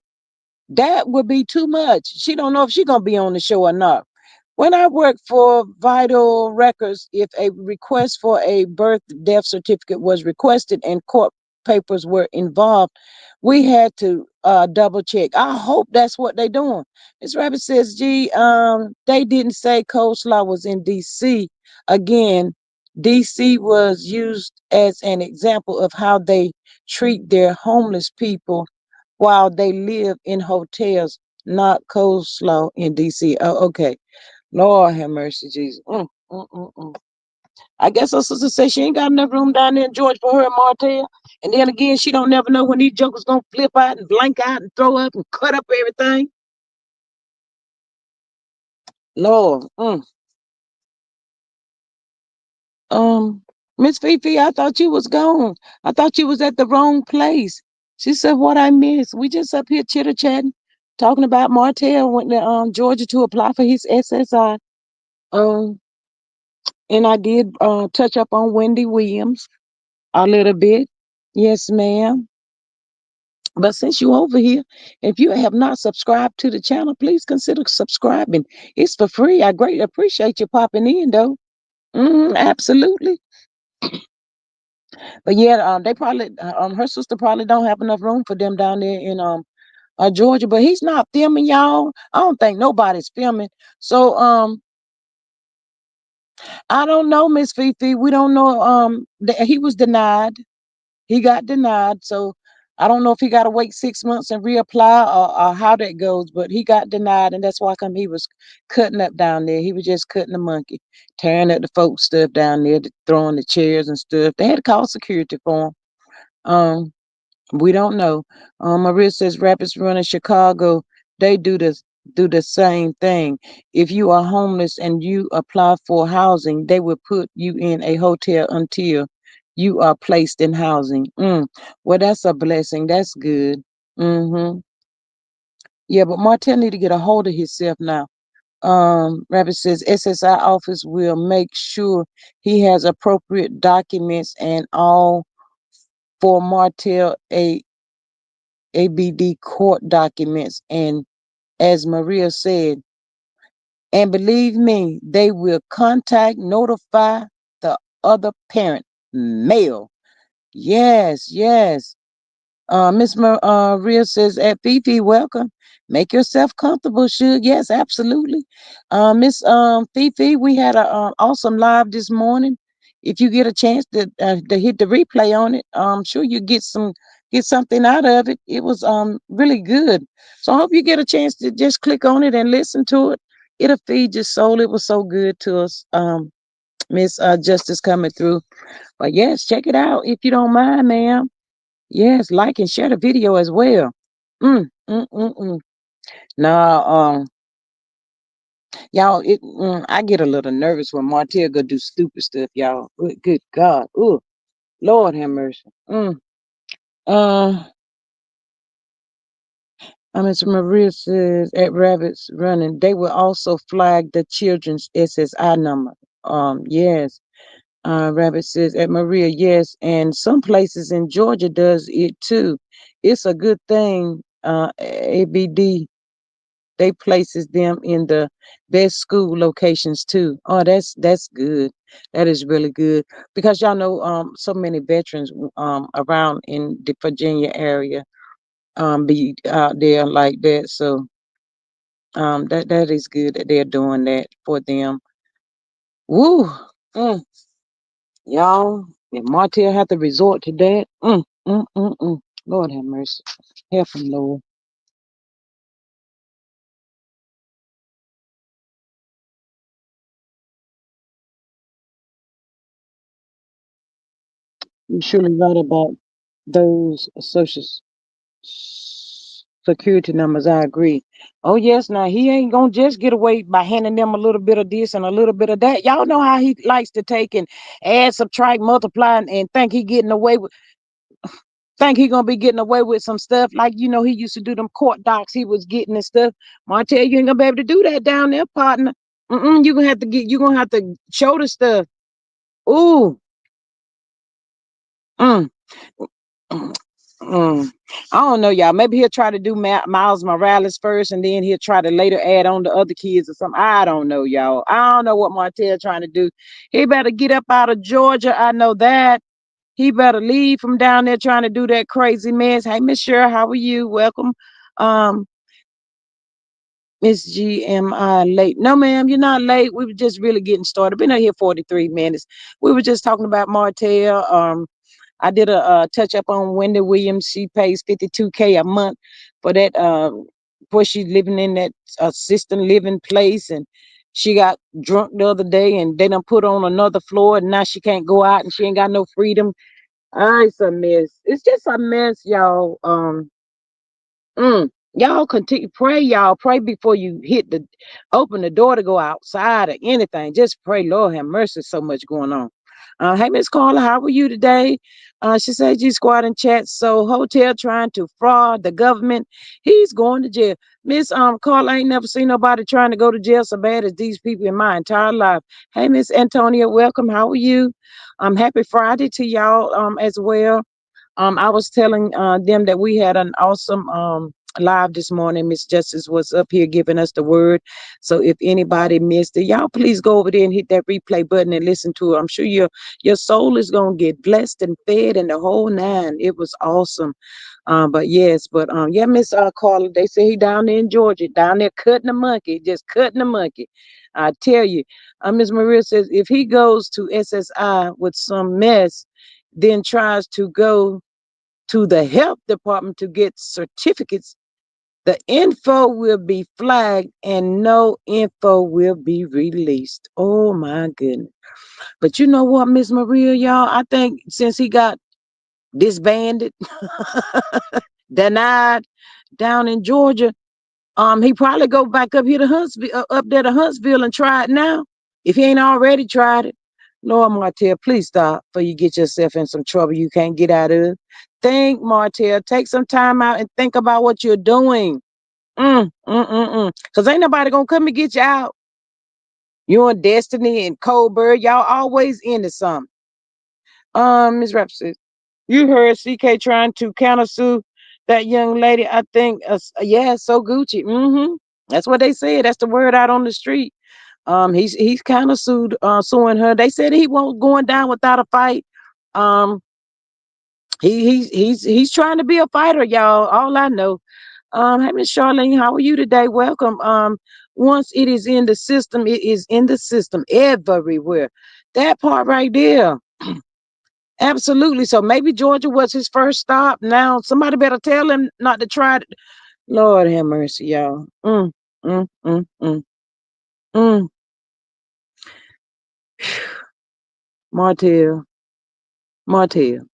that would be too much. She don't know if she gonna be on the show or not. When I worked for Vital Records, if a request for a birth death certificate was requested and court papers were involved, we had to double check. I hope that's what they're doing. Miss Rabbit says, gee, they didn't say coleslaw was in DC. Again, DC was used as an example of how they treat their homeless people while they live in hotels, not coleslaw in DC. Oh, okay. Lord have mercy, Jesus. I guess her sister said she ain't got enough room down there in Georgia for her and Martell. And then again, she don't never know when these jokers gonna flip out and blank out and throw up and cut up everything. Lord. Um, Miss Fifi, I thought you was gone. I thought you was at the wrong place. She said, what I missed. We just up here chitter chatting, talking about Martell went to Georgia to apply for his SSI. Um, and I did touch up on Wendy Williams a little bit. Yes, ma'am. But since you over here, if you have not subscribed to the channel, please consider subscribing. It's for free. I greatly appreciate you popping in, though. Absolutely. But yeah, they probably her sister probably don't have enough room for them down there in Georgia. But he's not filming, y'all. I don't think nobody's filming. So I don't know, Miss Fifi. We don't know. That he was denied. He got denied. So I don't know if he got to wait 6 months and reapply or how that goes. But he got denied, and that's why come he was cutting up down there. He was just cutting the monkey, tearing up the folks stuff down there, throwing the chairs and stuff. They had to call security for him. Um, we don't know. Maria says Rapids Run in Chicago, they do the same thing. If you are homeless and you apply for housing, they will put you in a hotel until you are placed in housing. Well, that's a blessing. That's good. Mm-hmm. Yeah, but Martell need to get a hold of himself now. Rabbit says SSI office will make sure he has appropriate documents and all for Martell ABD court documents. And as Maria said, and believe me, they will notify the other parent, male. Yes, yes. Maria says, at Fifi, welcome. Make yourself comfortable, Suge. Yes, absolutely. Miss Fifi, we had a awesome live this morning. If you get a chance to hit the replay on it, I'm sure you get something out of it. It was really good. So I hope you get a chance to just click on it and listen to it. It'll feed your soul. It was so good to us. Miss Justice coming through. But yes, check it out if you don't mind, ma'am. Yes, like and share the video as well. Mm, mm, mm, mm. Now, y'all, I get a little nervous when Martell go do stupid stuff, y'all. Good God. Ooh, Lord have mercy. Uh, Miss Maria says at Rabbits Running, they will also flag the children's SSI number. Yes. Rabbit says at Maria, yes, and some places in Georgia does it too. It's a good thing. ABD they places them in the best school locations too. Oh, that's good. That is really good because y'all know so many veterans around in the Virginia area be out there like that. So that is good that they're doing that for them. Woo, mm, y'all. If Martell have to resort to that, Lord have mercy. Help him, Lord. You're surely right about those social security numbers. I agree. Oh yes, now he ain't gonna just get away by handing them a little bit of this and a little bit of that. Y'all know how he likes to take and add, subtract, multiply, and think he gonna be getting away with some stuff like he used to do them court docs he was getting and stuff. Martell, you ain't gonna be able to do that down there, partner. You gonna have to show the stuff. Ooh. Mm. Mm, mm. I don't know, y'all. Maybe he'll try to do Miles Morales first, and then he'll try to later add on the other kids or something. I don't know, y'all. I don't know what Martell trying to do. He better get up out of Georgia. I know that. He better leave from down there trying to do that crazy mess. Hey, Miss Cheryl, how are you? Welcome. Um, Miss GMI late. No, ma'am, you're not late. We were just really getting started. Been out here 43 minutes. We were just talking about Martell. I did a touch up on Wendy Williams. She pays 52K a month for that. For she's living in that assisted living place, and she got drunk the other day, and they done put on another floor, and now she can't go out, and she ain't got no freedom. It's a mess. It's just a mess, y'all. Y'all continue pray, y'all pray before you open the door to go outside or anything. Just pray, Lord have mercy. So much going on. Hey, Miss Carla, how are you today? She said G Squad in chat. So hotel trying to fraud the government. He's going to jail. Miss Carla, I ain't never seen nobody trying to go to jail so bad as these people in my entire life. Hey, Miss Antonia, welcome. How are you? Happy Friday to y'all as well. I was telling them that we had an awesome live this morning. Miss Justice was up here giving us the word. So if anybody missed it, y'all please go over there and hit that replay button and listen to it. I'm sure your soul is gonna get blessed and fed and the whole nine. It was awesome. Yeah, Miss Carla, they say he down there in Georgia, down there cutting the monkey, just cutting the monkey. I tell you, Miss Maria says if he goes to SSI with some mess, then tries to go to the health department to get certificates, the info will be flagged and no info will be released. Oh my goodness. But you know what, Miss Maria, y'all? I think since he got disbanded, denied down in Georgia, he probably go back up here to Huntsville, up there to Huntsville and try it now. If he ain't already tried it. Lord Martell, please stop before you get yourself in some trouble you can't get out of. Think, Martell. Take some time out and think about what you're doing. Cause ain't nobody gonna come and get you out. You and Destiny and Colbert, y'all always into something. Miss Rapson, you heard CK trying to countersue that young lady. I think, yeah, so Gucci. That's what they said. That's the word out on the street. He's countersued, suing her. They said he won't going down without a fight. Um, he's trying to be a fighter, y'all. All I know. Hey, Miss Charlene, how are you today? Welcome. Once it is in the system, it is in the system everywhere. That part right there. Absolutely. So maybe Georgia was his first stop. Now somebody better tell him not to try it. Lord have mercy, y'all. Mm, mm. Mm. Martell, Martell.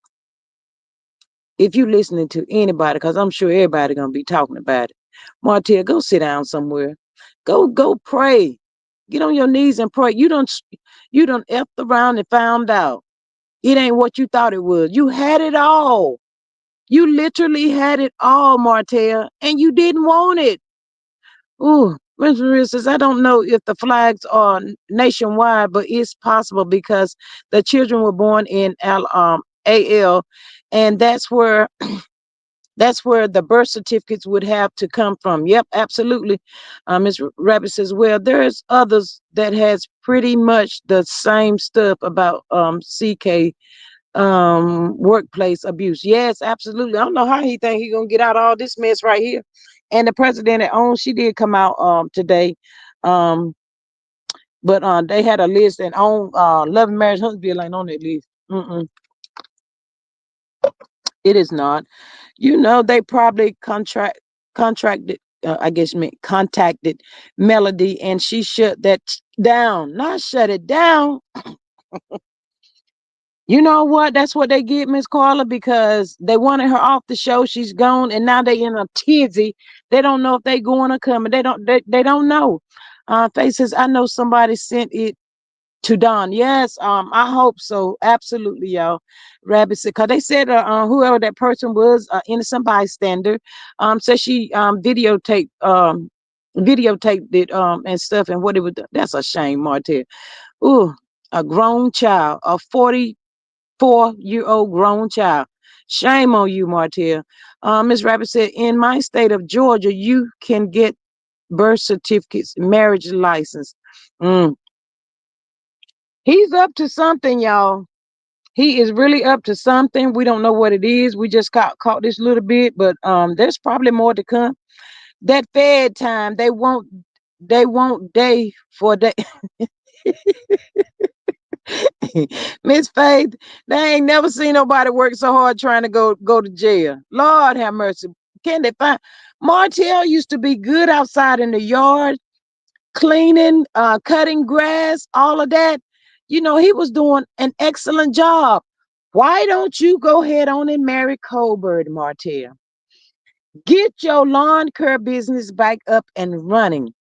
If you listening to anybody, because I'm sure everybody gonna be talking about it. Martell, go sit down somewhere. Go pray. Get on your knees and pray. You done effed around and found out. It ain't what you thought it was. You had it all. You literally had it all, Martell, and you didn't want it. Ooh, Miss Maria says, I don't know if the flags are nationwide, but it's possible because the children were born in AL, and that's where the birth certificates would have to come from. Yep, absolutely. Ms. Rabbit says, well, there's others that has pretty much the same stuff about CK workplace abuse. Yes, absolutely. I don't know how he think he gonna get out of all this mess right here. And the president at OWN, she did come out today. Um, but they had a list and OWN Love and Marriage Huntsville ain't on that list. It is not. They probably contracted. I guess contacted Melody, and she shut that down. Not shut it down. You know what? That's what they get, Miss Carla, because they wanted her off the show. She's gone, and now they in a tizzy. They don't know if they going or coming. They don't know. Faith says, I know somebody sent it to Don. Yes, I hope so. Absolutely, y'all. Rabbit said, cause they said whoever that person was, innocent bystander, said she videotaped it and stuff, and what it would. That's a shame, Martell. Ooh, a grown child, a 44-year-old grown child. Shame on you, Martell. Ms. Rabbit said, in my state of Georgia, you can get birth certificates, marriage license. Mm. He's up to something, y'all. He is really up to something. We don't know what it is. We just caught this little bit, but there's probably more to come. That Fed time, they won't day for day. Miss Faith, they ain't never seen nobody work so hard trying to go to jail. Lord have mercy. Can they find Martell used to be good outside in the yard, cleaning, cutting grass, all of that. He was doing an excellent job. Why don't you go ahead on and marry Colbert, Martell? Get your lawn care business back up and running.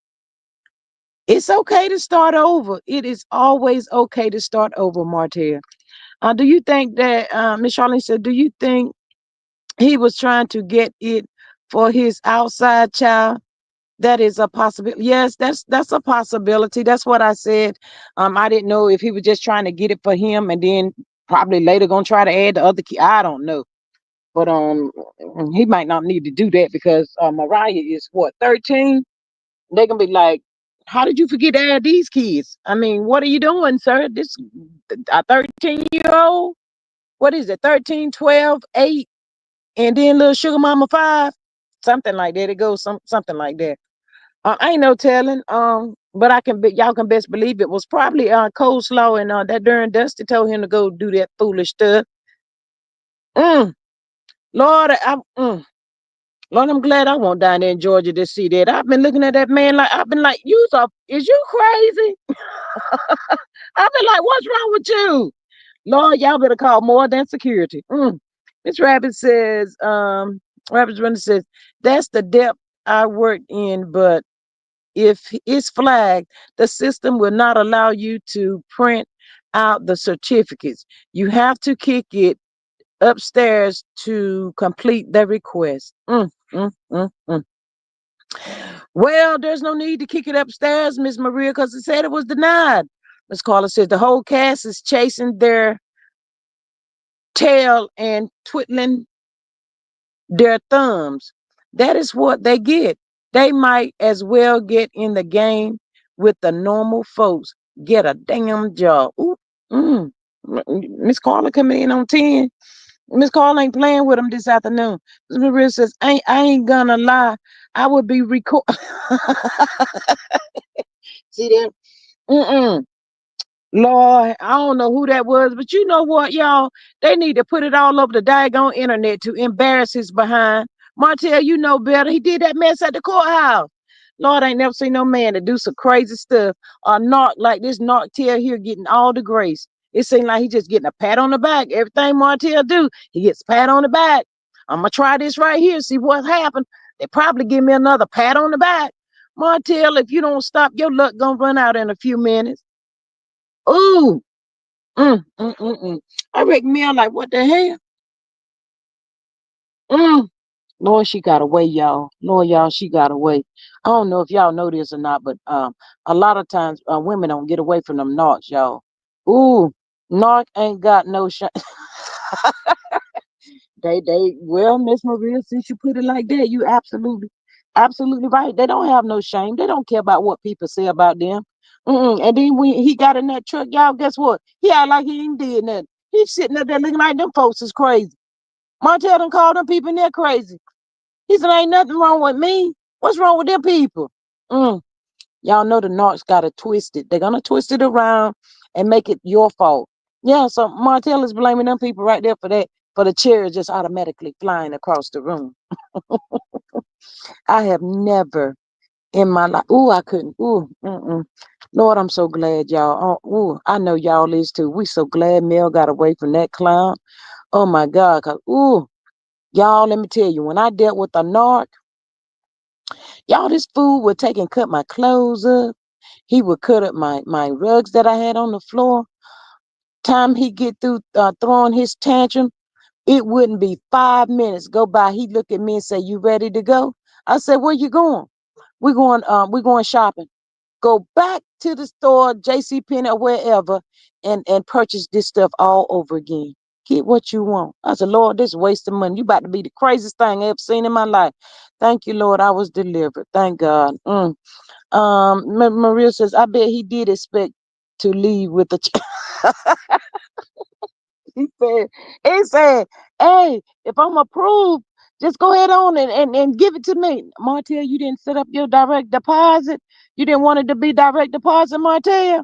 It's okay to start over. It is always okay to start over, Martell. Do you think that Miss Charlene said? Do you think he was trying to get it for his outside child? That is a possibility. Yes, that's a possibility. That's what I said. I didn't know if he was just trying to get it for him, and then probably later gonna try to add the other kid. I don't know, but he might not need to do that because Mariah is what 13. They gonna be like, how did you forget to add these kids? I mean, what are you doing, sir? This a 13-year-old. What is it? 13, 12, 8, and then little sugar mama 5, something like that. It goes something like that. I ain't no telling. But y'all can best believe it was probably coleslaw and that darn Dusty told him to go do that foolish stuff. Mm, Lord, Lord, I'm glad I won't down there in Georgia to see that. I've been looking at that man like I've been like, is you crazy? I've been like, what's wrong with you? Lord, y'all better call more than security. Miss Rabbit says, Rabbit's Runner says, that's the depth I worked in, but if it's flagged, the system will not allow you to print out the certificates. You have to kick it upstairs to complete the request. Well, there's no need to kick it upstairs, Miss Maria, because it said it was denied. Miss Carla says the whole cast is chasing their tail and twiddling their thumbs. That is what they get. They might as well get in the game with the normal folks. Get a damn job. Ooh, mm. Miss Carla coming in on 10. Miss Carla ain't playing with them this afternoon. Miss Maria says, I ain't gonna lie. I would be record. See that? Mm-mm. Lord, I don't know who that was, but you know what, y'all? They need to put it all over the daggone internet to embarrass his behind. Martell, you know better. He did that mess at the courthouse. Lord, I ain't never seen no man to do some crazy stuff or knock like this Martell here getting all the grace. It seems like he just getting a pat on the back. Everything Martell do, he gets a pat on the back. I'm gonna try this right here, see what happened. They probably give me another pat on the back. Martell, if you don't stop, your luck gonna run out in a few minutes. Ooh, I reckon me, I'm like, what the hell? Mm. Lord, she got away, y'all. Lord, y'all, she got away. I don't know if y'all know this or not, but a lot of times women don't get away from them narcs, y'all. Ooh, narc ain't got no shame. Well, Miss Maria, since you put it like that, you absolutely right. They don't have no shame. They don't care about what people say about them. And then when he got in that truck, y'all, guess what? He act like he ain't did nothing. He's sitting up there looking like them folks is crazy. Martell done called them people in there crazy. He said, ain't nothing wrong with me. What's wrong with them people? Mm. Y'all know the narcs got to twist it. They're going to twist it around and make it your fault. Yeah, so Martell is blaming them people right there for that, for the chair just automatically flying across the room. I have never in my life, ooh, I couldn't, ooh, Lord, I'm so glad y'all, ooh, I know y'all is too. We so glad Mel got away from that clown. Oh my God, cause, ooh, y'all, let me tell you, when I dealt with a narc, y'all, this fool would take and cut my clothes up. He would cut up my rugs that I had on the floor. Time he get through throwing his tantrum, it wouldn't be 5 minutes go by. He'd look at me and say, "You ready to go?" I said, "Where you going?" We're going shopping. Go back to the store, JC Penney or wherever, and purchase this stuff all over again. Get what you want. I said, Lord, this is a waste of money. You about to be the craziest thing I ever seen in my life. Thank you, Lord. I was delivered. Thank God. Maria says, I bet he did expect to leave with the. he said, he said, hey, if I'm approved, just go ahead on and give it to me. Martell, you didn't set up your direct deposit. You didn't want it to be direct deposit, Martell.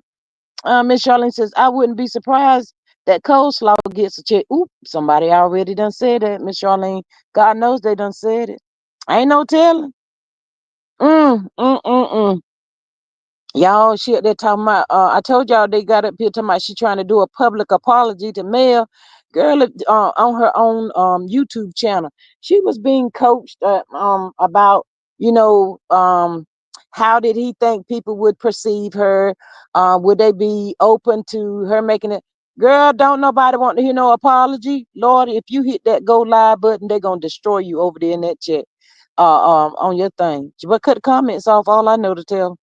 Miss Charlene says, I wouldn't be surprised that coleslaw gets a check. Oop, somebody already done said that, Miss Charlene. God knows they done said it. Ain't no telling. Mm, mm, mm, mm. Y'all, shit, they're talking about. I told y'all they got up here talking about she trying to do a public apology to Mel. Girl, on her own YouTube channel, she was being coached about, you know, how did he think people would perceive her? Would they be open to her making it? Girl, don't nobody want to hear no apology. Lord, if you hit that go live button, they're gonna destroy you over there in that chat, on your thing. But cut the comments off. All I know to tell.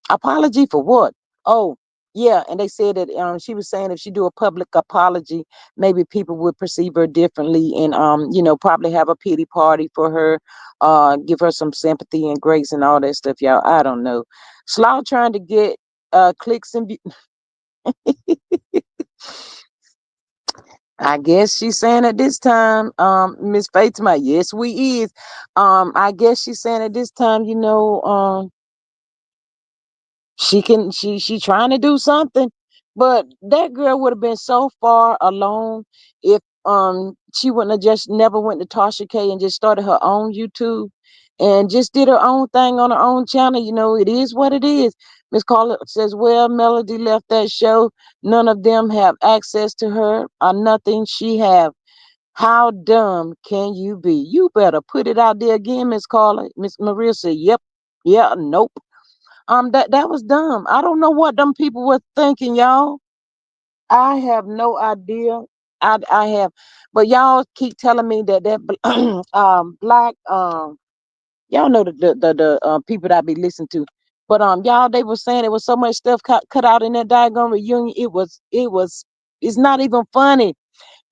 Apology for what? Oh, yeah. And they said that she was saying if she do a public apology, maybe people would perceive her differently and probably have a pity party for her, give her some sympathy and grace and all that stuff, y'all. I don't know. Slaw trying to get clicks and I guess she's saying at this time, Miss Fatima, yes, we is. I guess she's saying at this time, she trying to do something, but that girl would have been so far along if she wouldn't have just never went to Tasha K and just started her own YouTube and just did her own thing on her own channel. It is what it is. Miss Carla says, well, Melody left that show. None of them have access to her or nothing she have. How dumb can you be? You better put it out there again, Miss Carla. Miss Maria said, yep, yeah, nope. That was dumb. I don't know what them people were thinking, y'all. I have no idea. I have, but y'all keep telling me that black Y'all know the people that I be listening to. But y'all, they were saying there was so much stuff cut out in that diagram reunion. It's not even funny.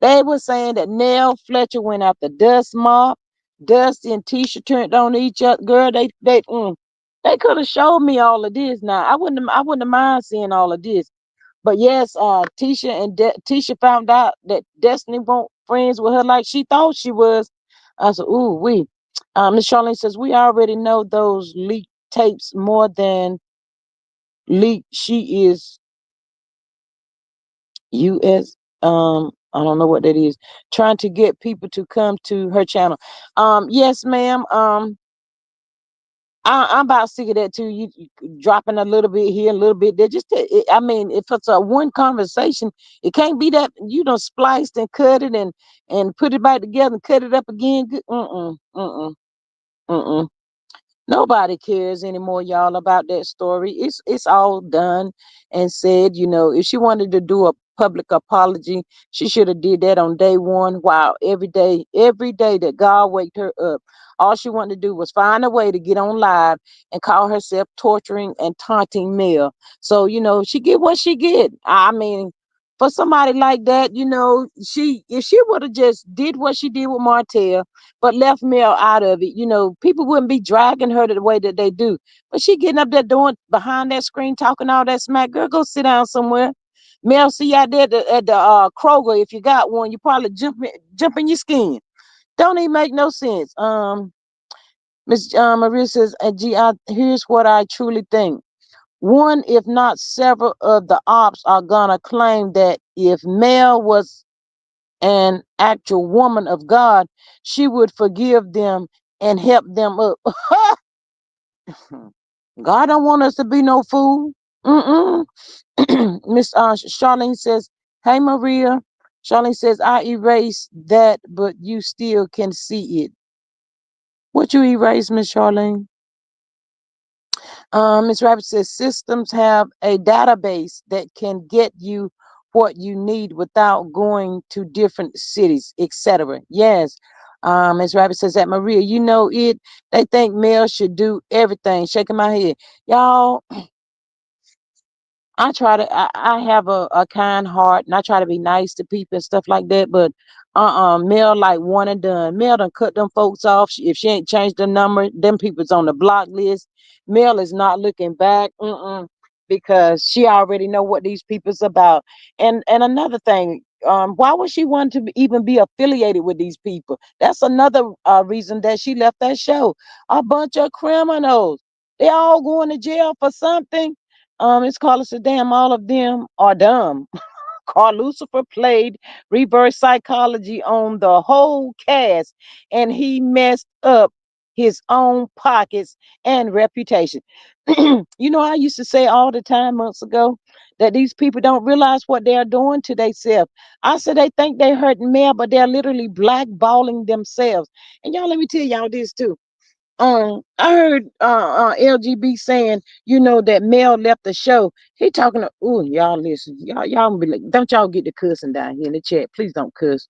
They were saying that Nell Fletcher went after Dust Mop. Dusty and Tisha turned on each other. Girl, they could have showed me all of this. Now I wouldn't have mind seeing all of this. But yes, Tisha found out that Destiny won't friends with her like she thought she was. I said, "Ooh, we." Miss Charlene says we already know those leaked tapes more than leaked. She is U.S. I don't know what that is. Trying to get people to come to her channel. Yes, ma'am. I'm about sick of that too. You dropping a little bit here, a little bit there. I mean, if it's a one conversation, it can't be that you done spliced and cut it and put it back together and cut it up again. Mm-mm, mm-mm, mm-mm. Nobody cares anymore, y'all, about that story. It's all done and said. If she wanted to do a public apology, she should have did that on day one. Wow, every day that God waked her up, all she wanted to do was find a way to get on live and call herself torturing and taunting Mel. So she get what she get. I mean, for somebody like that, she if she would have just did what she did with Martell but left Mel out of it, people wouldn't be dragging her the way that they do. But she getting up there doing behind that screen talking all that smack. Girl, go sit down somewhere. Mel, see you out there at the Kroger. If you got one, you probably jump in your skin. Don't even make no sense. Miss Maria says, here's what I truly think. One, if not several of the ops are gonna claim that if Mel was an actual woman of God, she would forgive them and help them up. God don't want us to be no fool. Mm-mm. Miss Charlene says, "Hey Maria." Charlene says, "I erase that, but you still can see it." What you erase, Miss Charlene? Ms. Rabbit says systems have a database that can get you what you need without going to different cities, etc. Yes. Ms. Rabbit says that Maria, it. They think males should do everything. Shaking my head. Y'all, I have a kind heart and I try to be nice to people and stuff like that, but Mel like one and done. Mel done cut them folks off. If she ain't changed the number, them people's on the block list. Mel is not looking back, because she already know what these people's about. And another thing, why would she want to even be affiliated with these people? That's another reason that she left that show. A bunch of criminals. They all going to jail for something. It's called a damn. All of them are dumb. Carl Lucifer played reverse psychology on the whole cast, and he messed up his own pockets and reputation. I used to say all the time months ago that these people don't realize what they're doing to themselves. I said they think they're hurting Mel, but they're literally blackballing themselves. And y'all, let me tell y'all this too. I heard LGB saying, that Mel left the show. He talking to, ooh, y'all listen, y'all be like, don't y'all get the cussing down here in the chat. Please don't cuss.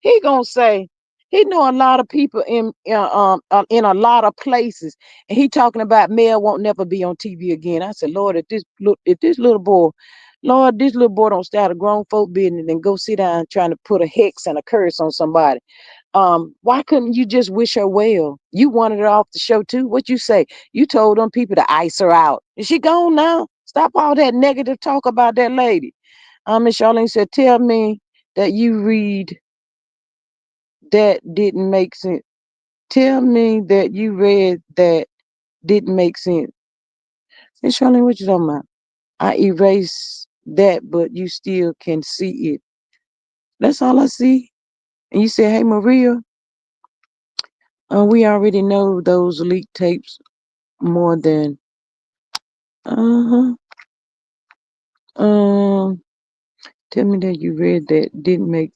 He gonna say he know a lot of people in a lot of places, and he talking about Mel won't never be on TV again. I said, Lord, if this little boy, Lord, this little boy don't start a grown folk business and go sit down trying to put a hex and a curse on somebody. Why couldn't you just wish her well? You wanted her off the show too. What you say? You told them people to ice her out. Is she gone now? Stop all that negative talk about that lady. Miss Charlene said, tell me that you read that didn't make sense. Tell me that you read that didn't make sense. Miss Charlene, what you talking about? I erase that, but you still can see it. That's all I see. And you said, hey Maria, we already know those leak tapes more than uh-huh. Um, tell me that you read that didn't make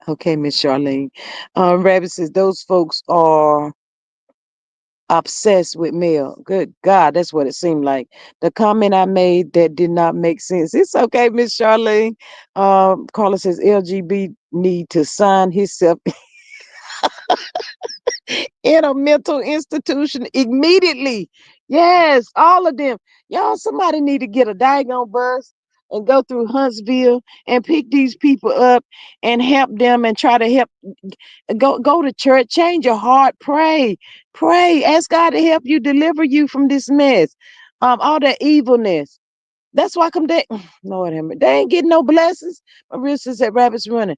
okay, Miss Charlene. Rabbit says those folks are obsessed with Mel. Good God, that's what it seemed like. The comment I made that did not make sense. It's okay, Miss Charlene. Carla says LGB need to sign himself. in a mental institution immediately. Yes, all of them. Y'all, somebody need to get a daggone bus and go through Huntsville and pick these people up and help them and try to help. Go to church, change your heart, pray, ask God to help you, deliver you from this mess, all that evilness. That's why come they, Lord have mercy, they ain't getting no blessings. Maria says that rabbits running.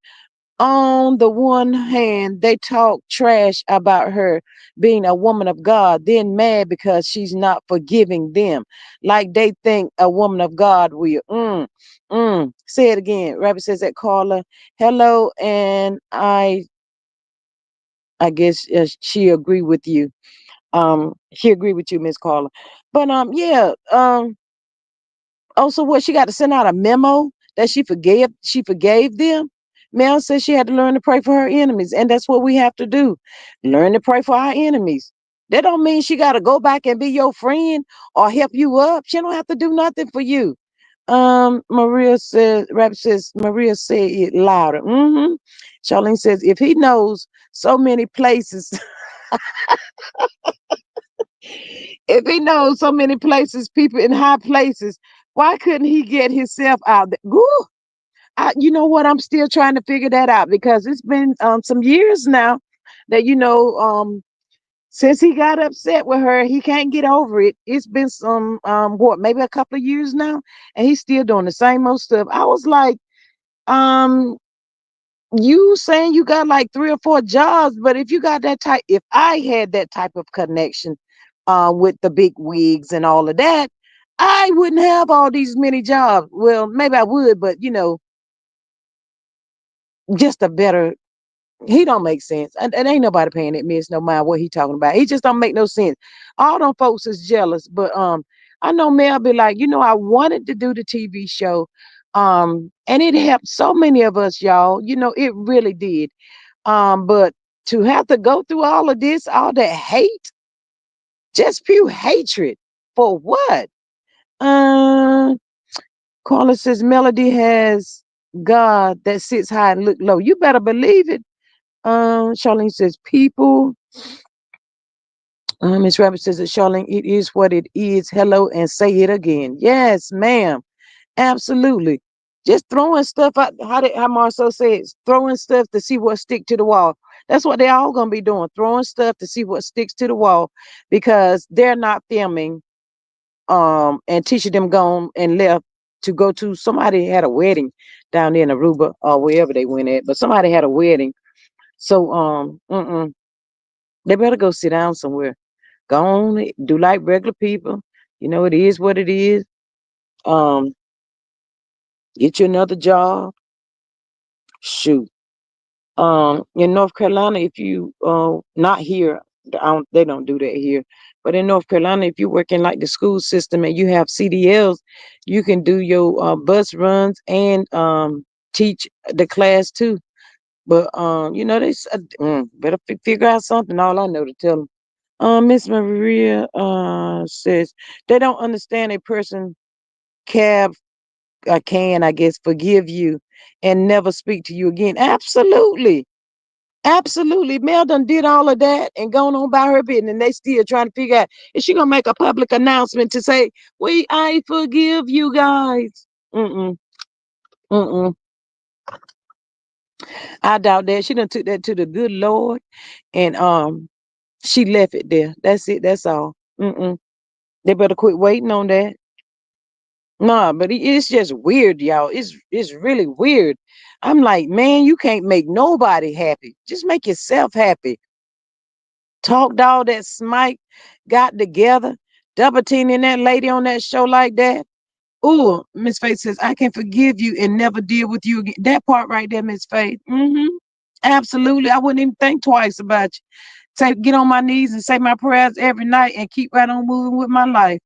On the one hand, they talk trash about her being a woman of God, then mad because she's not forgiving them, like they think a woman of God will. Say it again. Rabbit says that Carla. Hello, and I guess she agree with you. She agree with you, Miss Carla. But yeah. Oh, so what? She got to send out a memo that she forgave them. Mel said she had to learn to pray for her enemies, and that's what we have to do. Learn to pray for our enemies. That don't mean she got to go back and be your friend or help you up. She don't have to do nothing for you. Maria says, Rabbit says, Maria said it louder. Charlene says, if he knows so many places, if he knows so many places, people in high places, why couldn't he get himself out there? Woo! You know what? I'm still trying to figure that out because it's been some years now that since he got upset with her, he can't get over it. It's been some what, maybe a couple of years now, and he's still doing the same old stuff. I was like, um, you saying you got like 3 or 4 jobs, but if I had that type of connection with the big wigs and all of that, I wouldn't have all these many jobs. Well, maybe I would, but just a better, he don't make sense. And ain't nobody paying that miss no mind what he talking about. He just don't make no sense. All them folks is jealous. But I know Mel be like, I wanted to do the TV show. And it helped so many of us, y'all. It really did. But to have to go through all of this, all that hate, just pure hatred. For what? Uh Carla says Melody has God that sits high and look low. You better believe it. Charlene says people. Miss Rabbit says that Charlene, it is what it is. Hello and say it again. Yes, ma'am. Absolutely. Just throwing stuff out. How Marcel says, throwing stuff to see what stick to the wall. That's what they all gonna be doing. Throwing stuff to see what sticks to the wall because they're not filming. And teacher them gone and left to go to, somebody had a wedding down there in Aruba or wherever they went at, but somebody had a wedding. So they better go sit down somewhere. Go on, do like regular people. It is what it is. Um, get you another job. Shoot. In North Carolina, if you not here, they don't do that here. But in North Carolina, if you work in like the school system and you have CDLs, you can do your bus runs and teach the class too. But better figure out something. All I know to tell them. Miss Maria says they don't understand a person can, I guess, forgive you and never speak to you again. Absolutely. Absolutely. Mel done did all of that and gone on by her business. And they still trying to figure out, is she gonna make a public announcement to say, I forgive you guys? Mm-mm. Mm-mm. I doubt that. She done took that to the good Lord and she left it there. That's it. That's all. Mm-mm. They better quit waiting on that. Nah, but it's just weird, y'all. It's really weird. I'm like, man, you can't make nobody happy. Just make yourself happy. Talked all that Smite got together, double teaming that lady on that show like that. Ooh, Miss Faith says, I can forgive you and never deal with you again. That part right there, Miss Faith. Absolutely. I wouldn't even think twice about you. Get on my knees and say my prayers every night and keep right on moving with my life.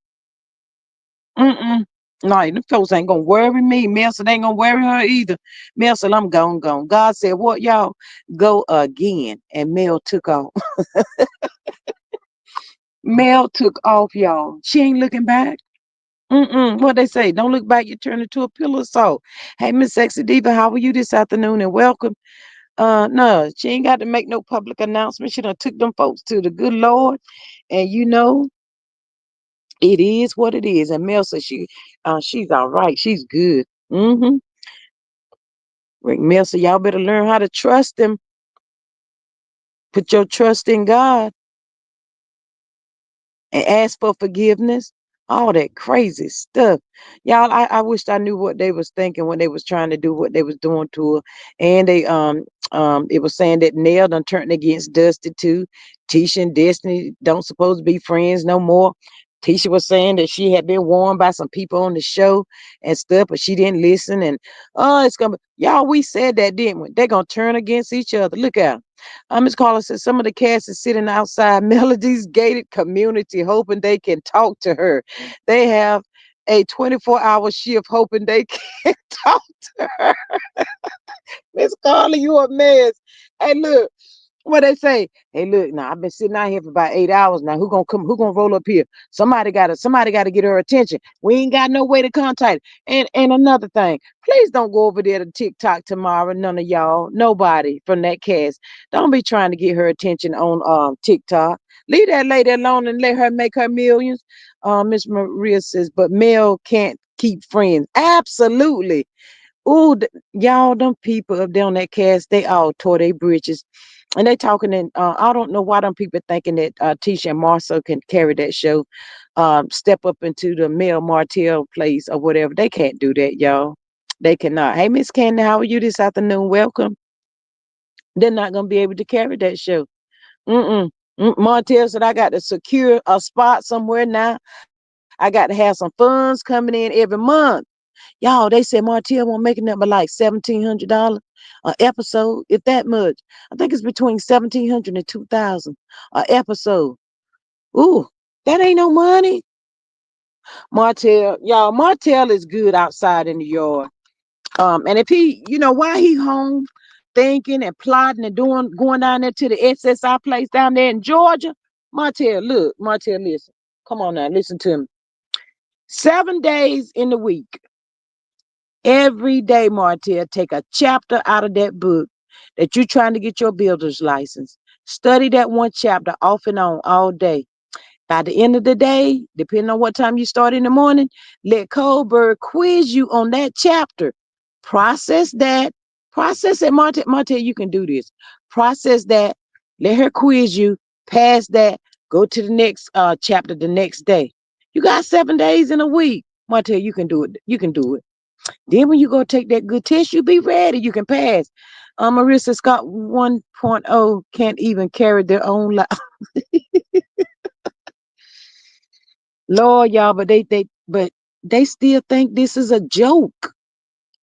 Mm-mm. No, them folks ain't gonna worry me. Melson ain't gonna worry her either. Melson, I'm gone. God said, what, y'all? Go again. And Mel took off. Mel took off, y'all. She ain't looking back. What they say? Don't look back. You turn into a pillar of salt. Hey, Miss Sexy Diva, how are you this afternoon? And welcome. No, she ain't got to make no public announcement. She done took them folks to the good Lord, and it is what it is. And Mel said she's all right. She's good. Mm-hmm. Rick Mel said y'all better learn how to trust him. Put your trust in God and ask for forgiveness. All that crazy stuff. Y'all, I wished I knew what they was thinking when they was trying to do what they was doing to her. And they it was saying that Nell done turned against Dusty too. Tisha and Destiny don't supposed to be friends no more. Tisha was saying that she had been warned by some people on the show and stuff, but she didn't listen. And it's gonna y'all, we said that, didn't we? They're gonna turn against each other. Look out. Miss Carla said some of the cast is sitting outside Melody's gated community hoping they can talk to her. They have a 24-hour shift hoping they can talk to her. Miss Carla, you a mess. Hey, look, what they say? Hey, look, now I've been sitting out here for about 8 hours now. Who gonna come? Who gonna roll up here? Somebody gotta get her attention. We ain't got no way to contact. And another thing, please don't go over there to TikTok tomorrow. None of y'all, nobody from that cast. Don't be trying to get her attention on TikTok. Leave that lady alone and let her make her millions. Miss Maria says, but Mel can't keep friends. Absolutely. Ooh, y'all, them people up there on that cast, they all tore their britches. And they talking, and I don't know why them people thinking that Tisha and Marcel can carry that show, step up into the Mel Martell place or whatever. They can't do that, y'all. They cannot. Hey, Miss Candy, how are you this afternoon? Welcome. They're not gonna be able to carry that show. Mm-mm. Martell said I got to secure a spot somewhere now. I got to have some funds coming in every month. Y'all, they said Martell won't make nothing but like $1,700 an episode, if that much. I think it's between 1,700 and 2,000 an episode. Ooh, that ain't no money. Martell, y'all, Martell is good outside in the yard. And if he, why he home thinking and plotting and going down there to the SSI place down there in Georgia. Martell, look, Martell, listen. Come on now, listen to me. 7 days in the week. Every day, Martell, take a chapter out of that book that you're trying to get your builder's license. Study that one chapter off and on all day. By the end of the day, depending on what time you start in the morning, let Colbert quiz you on that chapter. Process that. Process it, Martell. Martell, you can do this. Process that. Let her quiz you. Pass that. Go to the next chapter the next day. You got 7 days in a week. Martell, you can do it. You can do it. Then when you go take that good test, you be ready. You can pass. Marissa Scott 1.0 can't even carry their own life. Lord, y'all, but they still think this is a joke.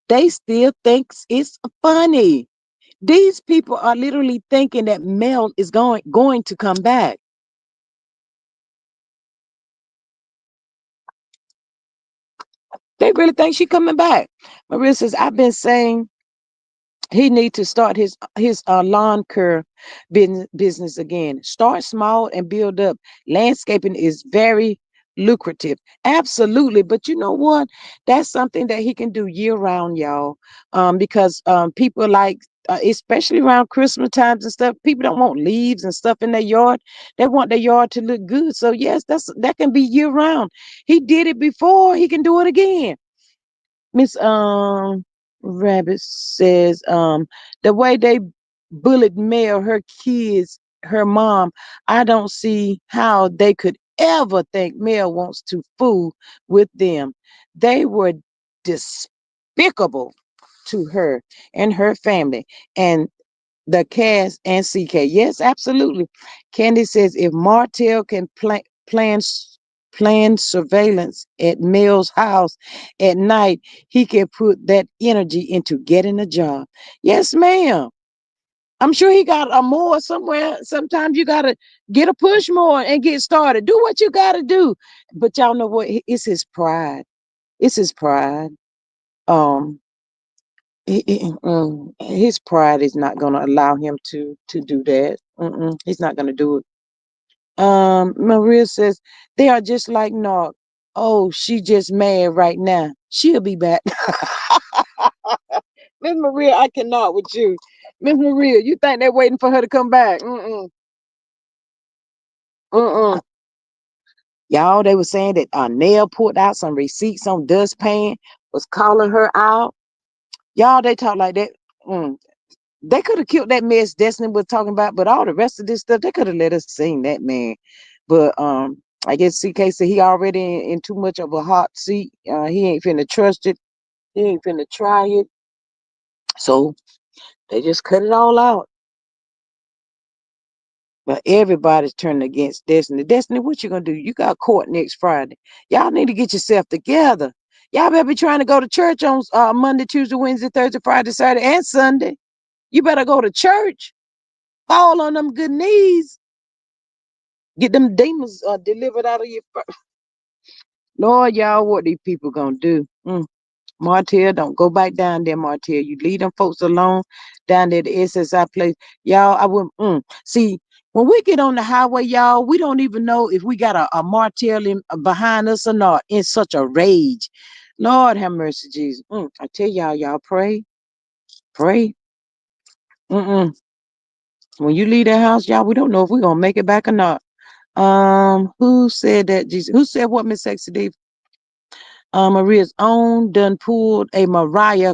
They still thinks it's funny. These people are literally thinking that Mel is going to come back. They really think she coming back. Marissa says, I've been saying he need to start his lawn care business again. Start small and build up. Landscaping is very lucrative. Absolutely. But you know what? That's something that he can do year round, y'all. Because people like especially around Christmas times and stuff, people don't want leaves and stuff in their yard. They want their yard to look good. So yes, that can be year round. He did it before, he can do it again. Miss Rabbit says the way they bullied Mel, her kids, her mom, I don't see how they could ever think Mel wants to fool with them. They were despicable to her and her family and the cast and CK. Yes, absolutely. Candy says if Martell can plan plan surveillance at Mel's house at night, he can put that energy into getting a job. Yes, ma'am. I'm sure he got a more somewhere. Sometimes you gotta get a push more and get started. Do what you gotta do. But y'all know what? It's his pride. It's his pride. Um, his pride is not gonna allow him to do that. He's not gonna do it. Maria says they are just like Narc. Oh, she just mad right now. She'll be back. Miss Maria, I cannot with you. Miss Maria, you think they're waiting for her to come back? Mm-mm. Mm-mm. Y'all, they were saying that Nell pulled out some receipts on dustpan, was calling her out. Y'all, they talk like that. Mm. They could have killed that mess Destiny was talking about, but all the rest of this stuff, they could have let us sing that man. But I guess CK said he already in too much of a hot seat. He ain't finna trust it. He ain't finna try it. So they just cut it all out. But everybody's turning against Destiny. Destiny, what you gonna do? You got court next Friday. Y'all need to get yourself together. Y'all better be trying to go to church on Monday, Tuesday, Wednesday, Thursday, Friday, Saturday, and Sunday. You better go to church. Fall on them good knees. Get them demons delivered out of your. Lord, y'all, what these people gonna do? Martell, don't go back down there, Martell. You leave them folks alone down there at the SSI place. Y'all, I wouldn't. See, when we get on the highway, y'all, we don't even know if we got a Martell behind us or not in such a rage. Lord have mercy, Jesus. I tell y'all pray. Pray. Mm-mm. When you leave the house, y'all, we don't know if we're going to make it back or not. Who said that, Jesus? Who said what, Miss Sexy D? Maria's own done pulled a Mariah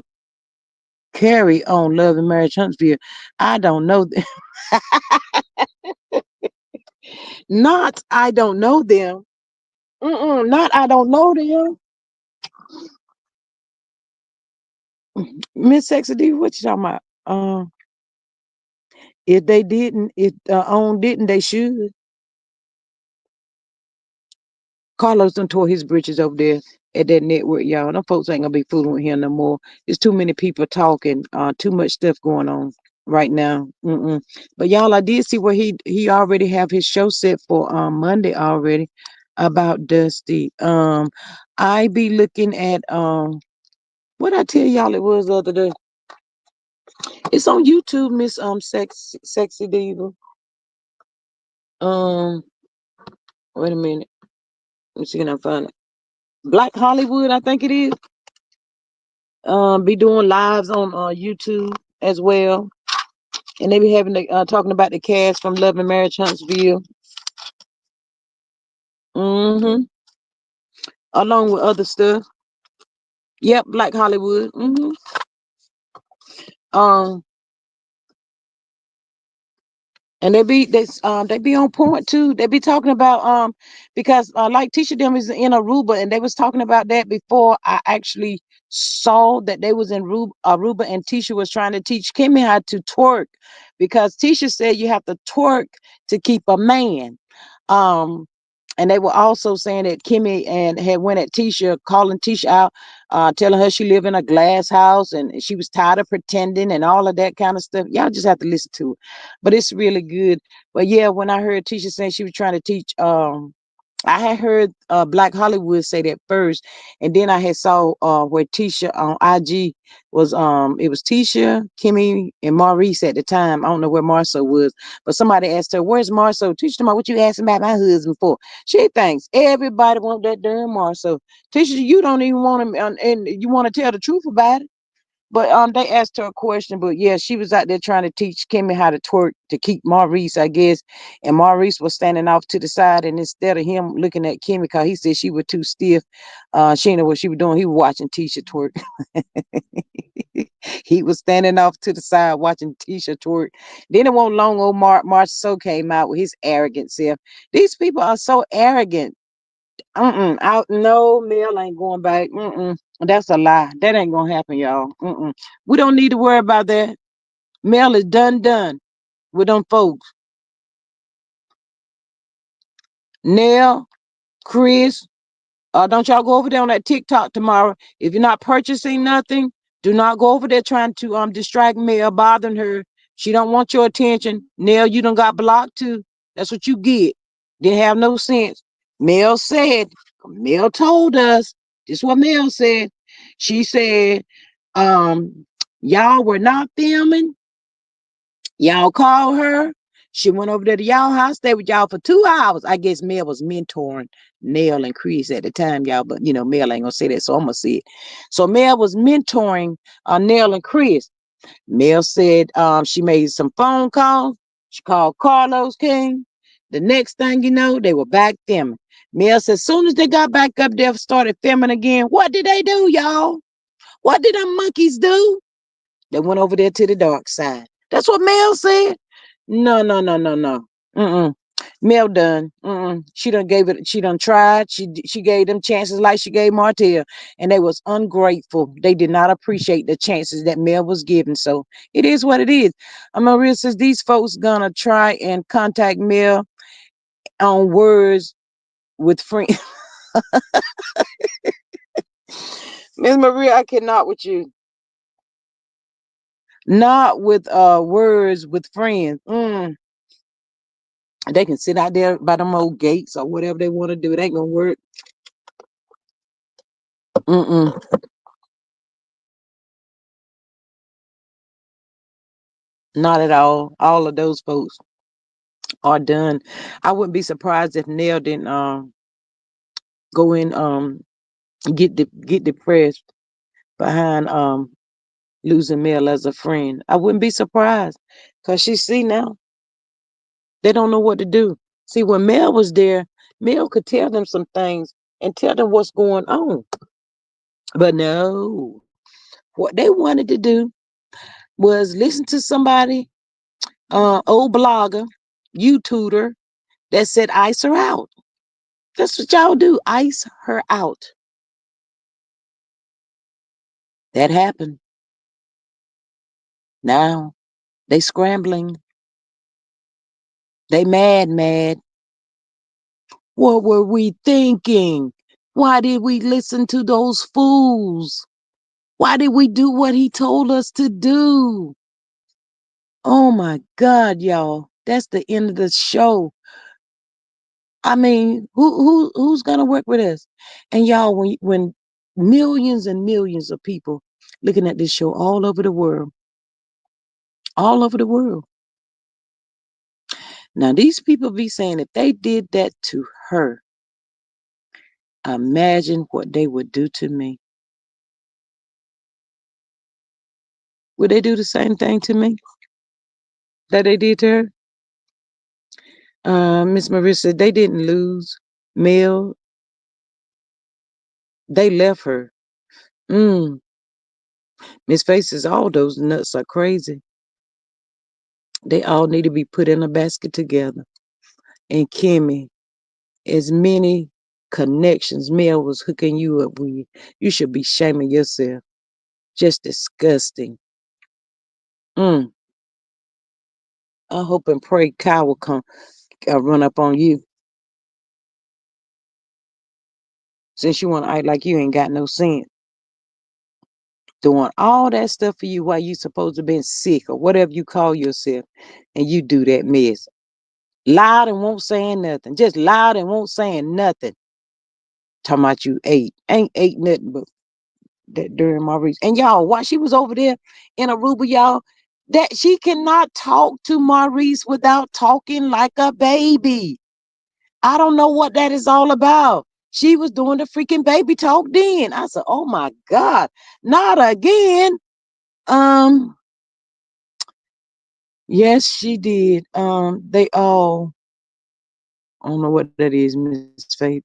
Carey on Love and Marriage Huntsville. I don't know. Not I don't know them. Not I don't know them. Miss Sexy D, what you talking about? If they didn't, if on didn't, they should. Carlos done tore his britches over there at that network, y'all. Them folks ain't gonna be fooling with him no more. There's too many people talking, too much stuff going on right now. But y'all, I did see where he already have his show set for Monday already about Dusty. I be looking at what I tell y'all it was the other day. It's on YouTube, Miss Sexy Diva. Um, wait a minute. Let me see can I find it. Black Hollywood, I think it is. Be doing lives on YouTube as well, and they be having the, talking about the cast from Love and Marriage Huntsville, mm-hmm, along with other stuff. Yep, Black Hollywood. Um, and they be on point too. They be talking about because like Tisha them is in Aruba, and they was talking about that before I actually saw that they was in Aruba, and Tisha was trying to teach Kimmy how to twerk because Tisha said you have to twerk to keep a man. Um, and they were also saying that Kimmy and had went at Tisha, calling Tisha out, telling her she lived in a glass house and she was tired of pretending and all of that kind of stuff. Y'all just have to listen to it, but it's really good. But yeah, when I heard Tisha saying she was trying to teach, I had heard Black Hollywood say that first, and then I had saw where Tisha on IG was it was Tisha, Kimmy, and Maurice at the time. I don't know where Marceau was, but somebody asked her, "Where's Marceau?" Tisha, what you asking about my husband for? She thinks everybody want that damn Marceau. Tisha, you don't even want him, and you want to tell the truth about it. But they asked her a question, but yeah, she was out there trying to teach Kimmy how to twerk to keep Maurice, I guess. And Maurice was standing off to the side, and instead of him looking at Kimmy, because he said she was too stiff, she didn't know what she was doing. He was watching Tisha twerk. He was standing off to the side watching Tisha twerk. Then it won't long old Marceau came out with his arrogant self. These people are so arrogant. Out no Mel ain't going back. That's a lie. That ain't gonna happen, y'all. We don't need to worry about that. Mel is done with them folks. Nell, Chris, don't y'all go over there on that TikTok tomorrow. If you're not purchasing nothing, do not go over there trying to distract Mel, bothering her. She don't want your attention. Nell, you done got blocked too. That's what you get. Didn't have no sense. Mel said, Mel told us, this is what Mel said. She said, y'all were not filming. Y'all called her. She went over there to y'all house, stayed with y'all for 2 hours. I guess Mel was mentoring Nell and Chris at the time, y'all, but Mel ain't gonna say that, so I'm gonna say it. So Mel was mentoring Nell and Chris. Mel said she made some phone calls. She called Carlos King. The next thing you know, they were back filming. Mel said as soon as they got back up there, started filming again. What did they do, y'all? What did them monkeys do? They went over there to the dark side. That's what Mel said. No, no, no, no, no. Mm-mm. Mel done. Mm-mm. She done gave it. She done tried. She gave them chances like she gave Martell, and they was ungrateful. They did not appreciate the chances that Mel was given. So it is what it is. Maria says these folks gonna try and contact Mel on words with friends. Miss Maria, I cannot with you. Not with words with friends. They can sit out there by them old gates or whatever they want to do. It ain't gonna work. Mm-mm. Not at all. All of those folks are done. I wouldn't be surprised if Nell didn't go in get depressed behind losing Mel as a friend. I wouldn't be surprised because she see now they don't know what to do. See, when Mel was there, Mel could tell them some things and tell them what's going on. But no, what they wanted to do was listen to somebody, old blogger, YouTuber that said ice her out. That's what y'all do, ice her out. That happened. Now they scrambling. They mad. What were we thinking? Why did we listen to those fools? Why did we do what he told us to do? Oh my God, y'all. That's the end of the show. I mean, who's gonna work with us? And y'all, when millions and millions of people looking at this show all over the world. Now these people be saying if they did that to her, imagine what they would do to me. Would they do the same thing to me that they did to her? Miss Marissa, they didn't lose Mel. They left her. Mm. Miss Faces, all those nuts are crazy. They all need to be put in a basket together. And Kimmy, as many connections Mel was hooking you up with, you should be shaming yourself. Just disgusting. Mm. I hope and pray Kyle will come run up on you since you want to act like you ain't got no sense. Doing all that stuff for you while you supposed to been sick or whatever you call yourself, and you do that mess. Loud and won't saying nothing. Just loud and won't saying nothing. Talking about you ate. Ain't ate nothing but that during Maurice. And y'all, while she was over there in Aruba, y'all, that she cannot talk to Maurice without talking like a baby. I don't know what that is all about. She was doing the freaking baby talk then. I said, oh my God, not again. Um, yes, she did. They all, I don't know what that is, Miss Faith.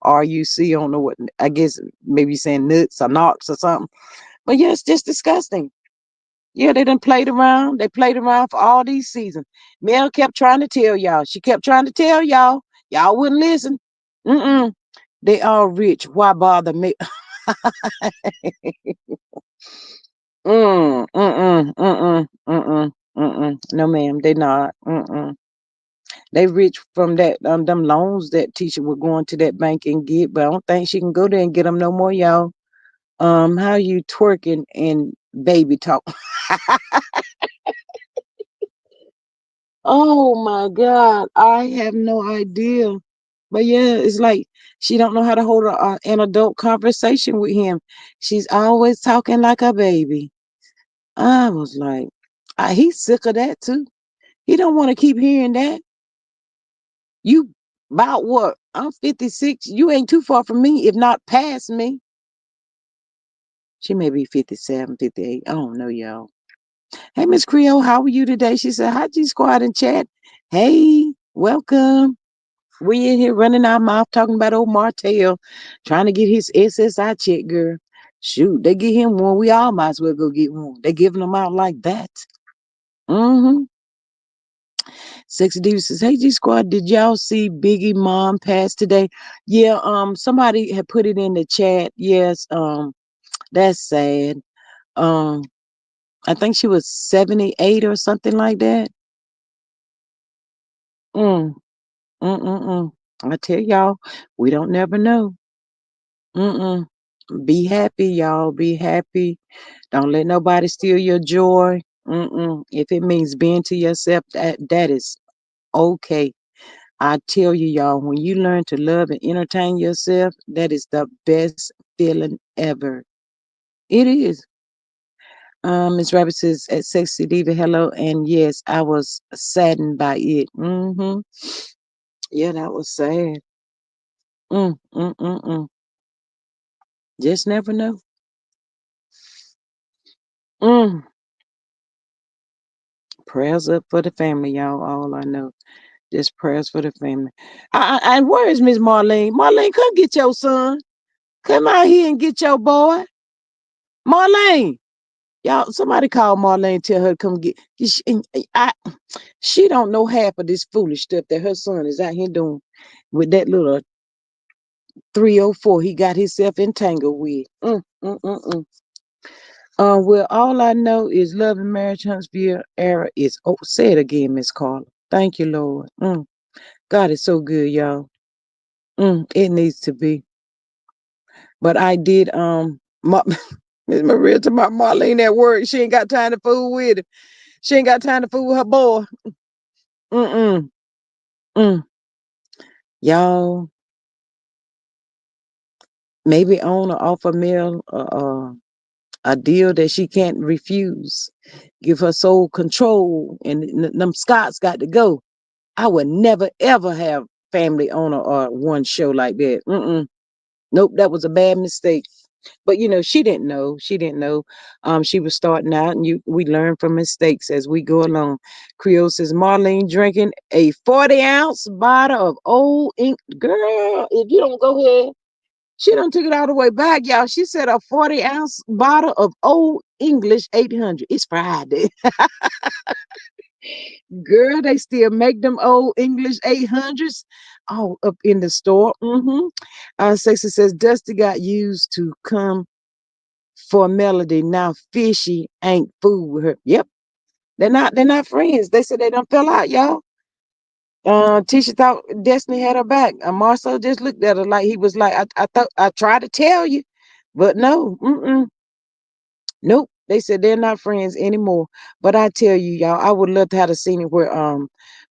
RUC, I don't know what, I guess maybe saying nuts or knocks or something. But yeah, it's just disgusting. Yeah, they done played around. They played around for all these seasons. Mel kept trying to tell y'all. She kept trying to tell y'all. Y'all wouldn't listen. Mm-mm. They all rich. Why bother me? No, ma'am, they not. They rich from that them loans that teacher would go into that bank and get, but I don't think she can go there and get them no more, y'all. How you twerking and baby talk? Oh my God, I have no idea. But yeah, it's like she don't know how to hold an adult conversation with him. She's always talking like a baby. I was like, he's sick of that too. He don't want to keep hearing that. You about what? I'm 56. You ain't too far from me, if not past me. She may be 57, 58. I don't know, y'all. Hey, Miss Creole, how are you today? She said, hi, G Squad in chat. Hey, welcome. We in here running our mouth talking about old Martell trying to get his SSI check, girl. Shoot, they get him one. We all might as well go get one. They giving them out like that. Mm-hmm. Sexy Diva says, hey, G Squad, did y'all see Biggie mom pass today? Yeah, somebody had put it in the chat. Yes, that's sad. Um, I think she was 78 or something like that. Mm, mm. I tell y'all, we don't never know. Mm-mm. Be happy, y'all. Be happy. Don't let nobody steal your joy. Mm-mm. If it means being to yourself, that is okay. I tell you, y'all, when you learn to love and entertain yourself, that is the best feeling ever. It is. Miss Rabbit says at Sexy Diva, hello, and yes, I was saddened by it. Mm-hmm. Yeah, that was sad. Mm. Just never know. Mm. Prayers up for the family, y'all. All I know. Just prayers for the family. And where is Miss Marlene? Marlene, come get your son. Come out here and get your boy. Marlene. Y'all, somebody call Marlene, tell her to come get. I, she don't know half of this foolish stuff that her son is out here doing with that little 304 he got himself entangled with. Well, all I know is love and marriage Huntsville era is. Oh, say it again, Miss Carla. Thank you, Lord. God is so good, y'all. It needs to be. But I did Miss Maria to my Marlene at work. She ain't got time to fool with it. She ain't got time to fool with her boy. Mm-mm. Mm. Y'all, maybe own or offer Mel a deal that she can't refuse. Give her soul control, and them Scots got to go. I would never ever have family owner or one show like that. Nope, that was a bad mistake. But she didn't know. She didn't know. She was starting out, and we learn from mistakes as we go along. Creole says Marlene drinking a 40-ounce bottle of old ink. Girl, if you don't go ahead, she done took it all the way back, y'all. She said a 40-ounce bottle of old English 800. It's Friday. Girl, they still make them old English 800s all up in the store. Sexy says Dusty got used to come for Melody. Now Fishy ain't fool with her. Yep. They're not friends. They said they don't fell out, y'all. Tisha thought Destiny had her back. Marcel just looked at her like he was like, I thought I tried to tell you, but no, nope. They said they're not friends anymore. But I tell you, y'all, I would love to have a scene where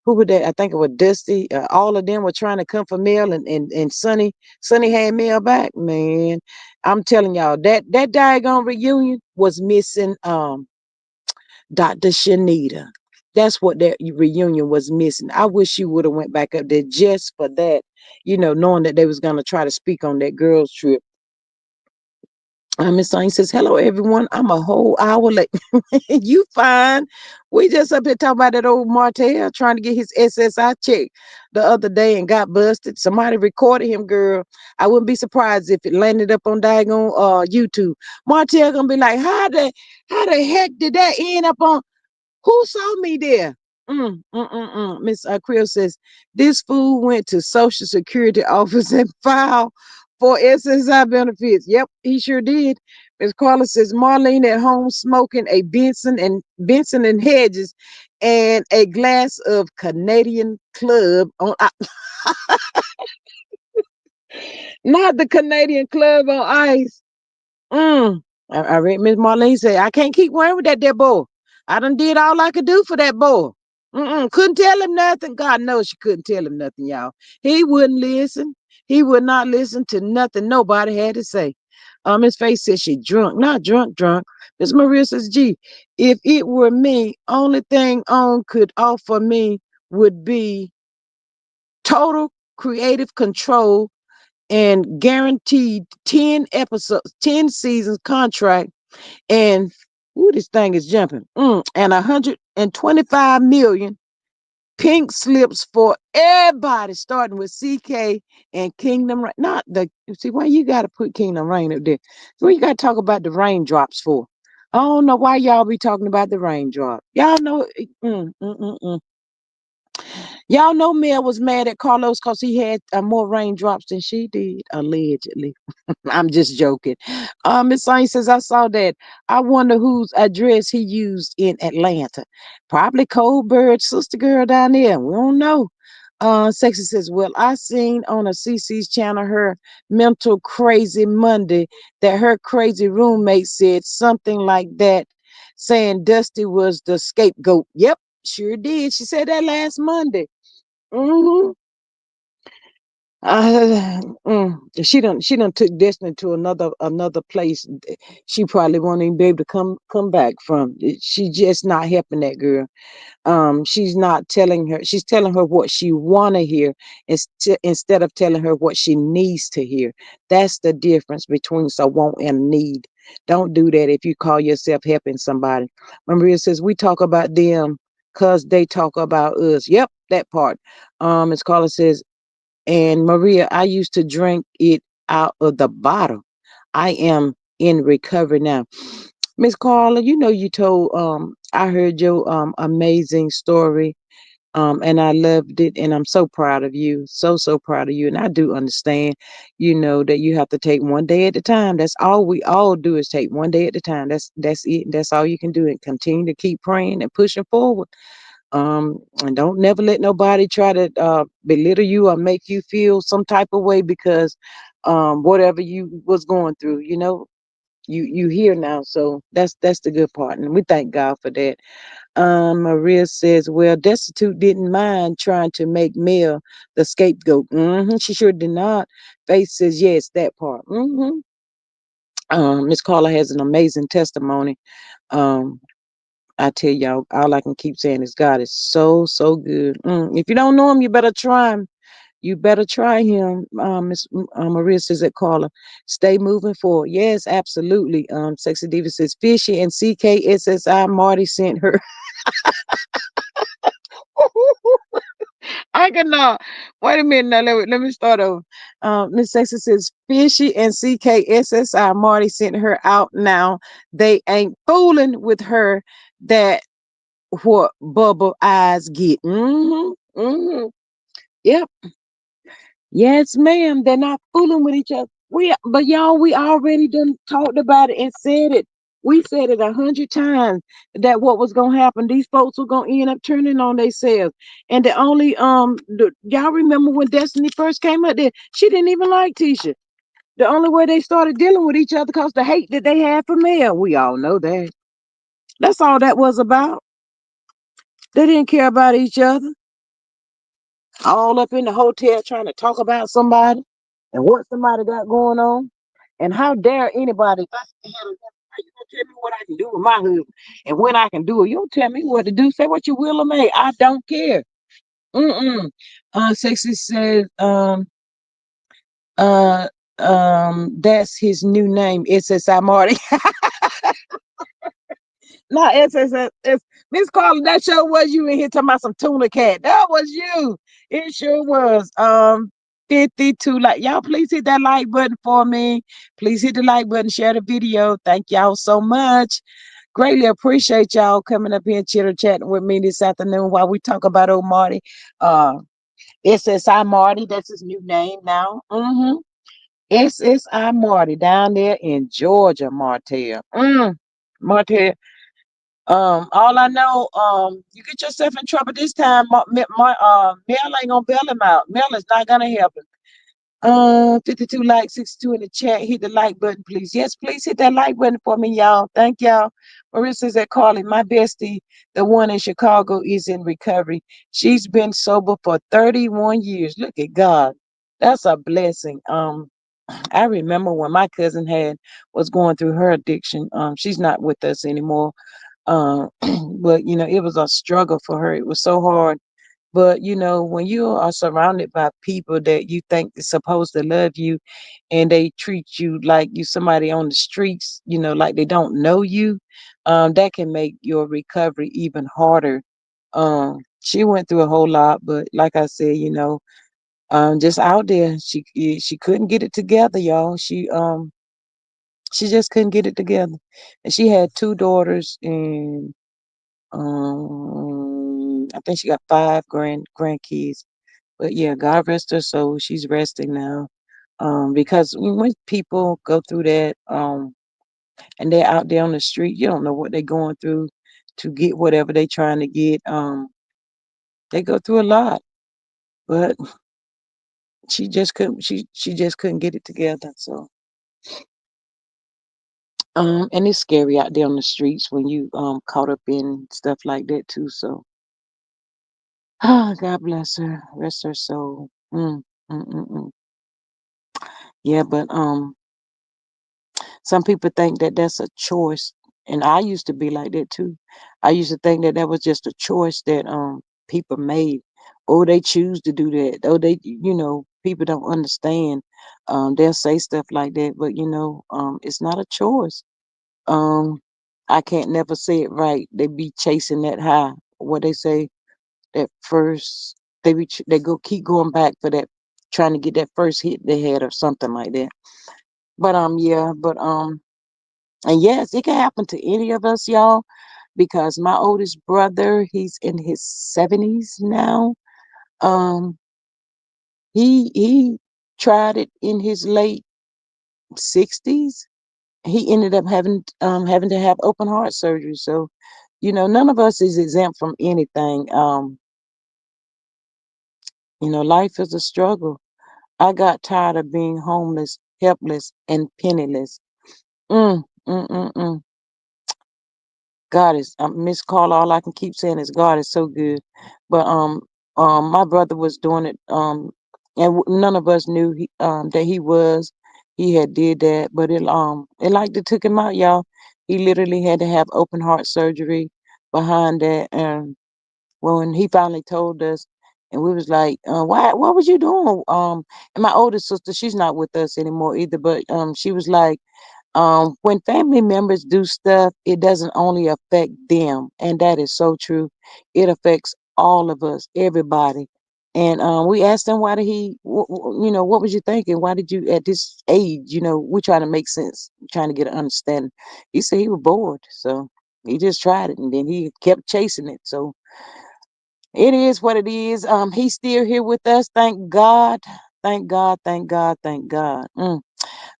who would that? I think it was Dusty. All of them were trying to come for Mel, and Sonny had Mel back. Man, I'm telling y'all that daggone reunion was missing Dr. Shanita. That's what that reunion was missing. I wish you would have went back up there just for that, knowing that they was gonna try to speak on that girls trip. Miss Sain says, hello everyone. I'm a whole hour late. You fine. We just up here talking about that old Martell trying to get his SSI check the other day and got busted. Somebody recorded him, girl. I wouldn't be surprised if it landed up on daggone YouTube. Martell gonna be like, how the heck did that end up on? Who saw me there? Miss Creel says, this fool went to Social Security office and filed for SSI benefits. Yep, he sure did. Miss Carla says, Marlene at home smoking a Benson and Hedges and a glass of Canadian Club on not the Canadian Club on ice. Mm. I read Miss Marlene say, I can't keep worrying with that there boy. I done did all I could do for that boy. Couldn't tell him nothing. God knows she couldn't tell him nothing, y'all. He wouldn't listen. He would not listen to nothing nobody had to say. Miss Faith says she drunk, not drunk, drunk. Miss Maria says, gee, if it were me, only thing on could offer me would be total creative control and guaranteed 10 episodes, 10 seasons contract, and ooh, this thing is jumping. And 125 million pink slips for everybody, starting with CK and Kingdom Rain. Not the see why you gotta put Kingdom Rain up there. So you gotta talk about the raindrops for. I don't know why y'all be talking about the raindrop. Y'all know y'all know Mel was mad at Carlos because he had more raindrops than she did, allegedly. I'm just joking. Miss Saint says, I saw that. I wonder whose address he used in Atlanta. Probably Coldbird's sister girl down there. We don't know. Sexy says, well, I seen on a CC's channel her mental crazy Monday that her crazy roommate said something like that, saying Dusty was the scapegoat. Yep, sure did. She said that last Monday. Mm-hmm. She done took Destiny to another place. She probably won't even be able to come back from. She just not helping that girl. She's not telling her. She's telling her what she wanna hear instead of telling her what she needs to hear. That's the difference between so want and need. Don't do that if you call yourself helping somebody. Maria says we talk about them because they talk about us. Yep, that part. As Carla says, and Maria, I used to drink it out of the bottle. I am in recovery now. Miss Carla, you know you told I heard your amazing story. And I loved it, and I'm so proud of you. So proud of you. And I do understand, that you have to take one day at a time. That's all we all do is take one day at a time. That's it. That's all you can do, and continue to keep praying and pushing forward. And don't never let nobody try to belittle you or make you feel some type of way because whatever you was going through, you here now. So that's the good part, and we thank God for that. Maria says, well, Destitute didn't mind trying to make Mel the scapegoat. She sure did not. Faith says, yes, that part. Miss Carla has an amazing testimony. Um, I tell y'all, all I can keep saying is God is so good. If you don't know him, you better try him. You better try him. Miss Maria says that Carla, stay moving forward. Yes, absolutely. Sexy Diva says Fishy and CKSSI Marty sent her. I cannot. Wait a minute now. Let me start over. Miss Sexy says Fishy and CKSSI Marty sent her out now. They ain't fooling with her. That what bubble eyes get. Yep. Yes, ma'am. They're not fooling with each other. But y'all, we already done talked about it and said it. We said it 100 times that what was gonna happen. These folks were gonna end up turning on themselves. And the only y'all remember when Destiny first came up there, she didn't even like Tisha. The only way they started dealing with each other because the hate that they had for Mel. We all know that. That's all that was about. They didn't care about each other. All up in the hotel trying to talk about somebody and what somebody got going on. And how dare anybody, if I had a you gonna tell me what I can do with my husband and when I can do it. You don't tell me what to do. Say what you will of me. I don't care. Mm-mm. Sexy says, uh, that's his new name, SSI Marty. Not SSS. Miss Carla, that sure was you in here talking about some tuna cat. That was you. It sure was. 52 like y'all please hit that like button for me. Please hit the like button, share the video. Thank y'all so much. Greatly appreciate y'all coming up here and chitter chatting with me this afternoon while we talk about old Marty. Uh SSI Marty, that's his new name now. SSI Marty down there in Georgia, Martell. Martell. All I know, you get yourself in trouble this time. Mel ain't gonna bail him out. Mel is not gonna help him. 52 likes, 62 in the chat. Hit the like button, please. Yes, please hit that like button for me, y'all. Thank y'all. Marissa says that Carly, my bestie, the one in Chicago, is in recovery. She's been sober for 31 years. Look at God. That's a blessing. I remember when my cousin had was going through her addiction. She's not with us anymore. Um, but it was a struggle for her. It was so hard. But when you are surrounded by people that you think is supposed to love you, and they treat you like you somebody on the streets, like they don't know you, that can make your recovery even harder. She went through a whole lot, but like I said, just out there, she couldn't get it together, y'all. She just couldn't get it together, and she had two daughters, and I think she got five grandkids. But yeah, God rest her soul. She's resting now. Because when people go through that, and they're out there on the street, you don't know what they're going through to get whatever they're trying to get. They go through a lot, but she just couldn't get it together. So, and it's scary out there on the streets when you caught up in stuff like that too. So, God bless her, rest her soul. Mm, mm, mm. Yeah, but some people think that that's a choice, and I used to be like that too. I used to think that that was just a choice that people made. Oh, they choose to do that. Oh, people don't understand. They'll say stuff like that, but it's not a choice. Um, I can't never say it right. They be chasing that high. What they say that first, they go keep going back for that, trying to get that first hit they had or something like that. But yeah, but and yes, it can happen to any of us, y'all, because my oldest brother, he's in his 70s now. Um, he tried it in his late 60s. He ended up having to have open heart surgery. So, none of us is exempt from anything. Life is a struggle. I got tired of being homeless, helpless, and penniless. Mm, mm, mm, mm. God is Miss Carla. All I can keep saying is God is so good. But my brother was doing it. And none of us knew that he was. He had did that, but it like it took him out, y'all. He literally had to have open heart surgery behind that. And when he finally told us, and we was like, why? What was you doing? And my oldest sister, she's not with us anymore either. But she was like, when family members do stuff, it doesn't only affect them, and that is so true. It affects all of us, everybody. And we asked him, why did what was you thinking? Why did you, at this age, we trying to make sense, trying to get an understanding. He said he was bored, so he just tried it, and then he kept chasing it. So it is what it is. He's still here with us. Thank God. Thank God. Thank God. Thank God.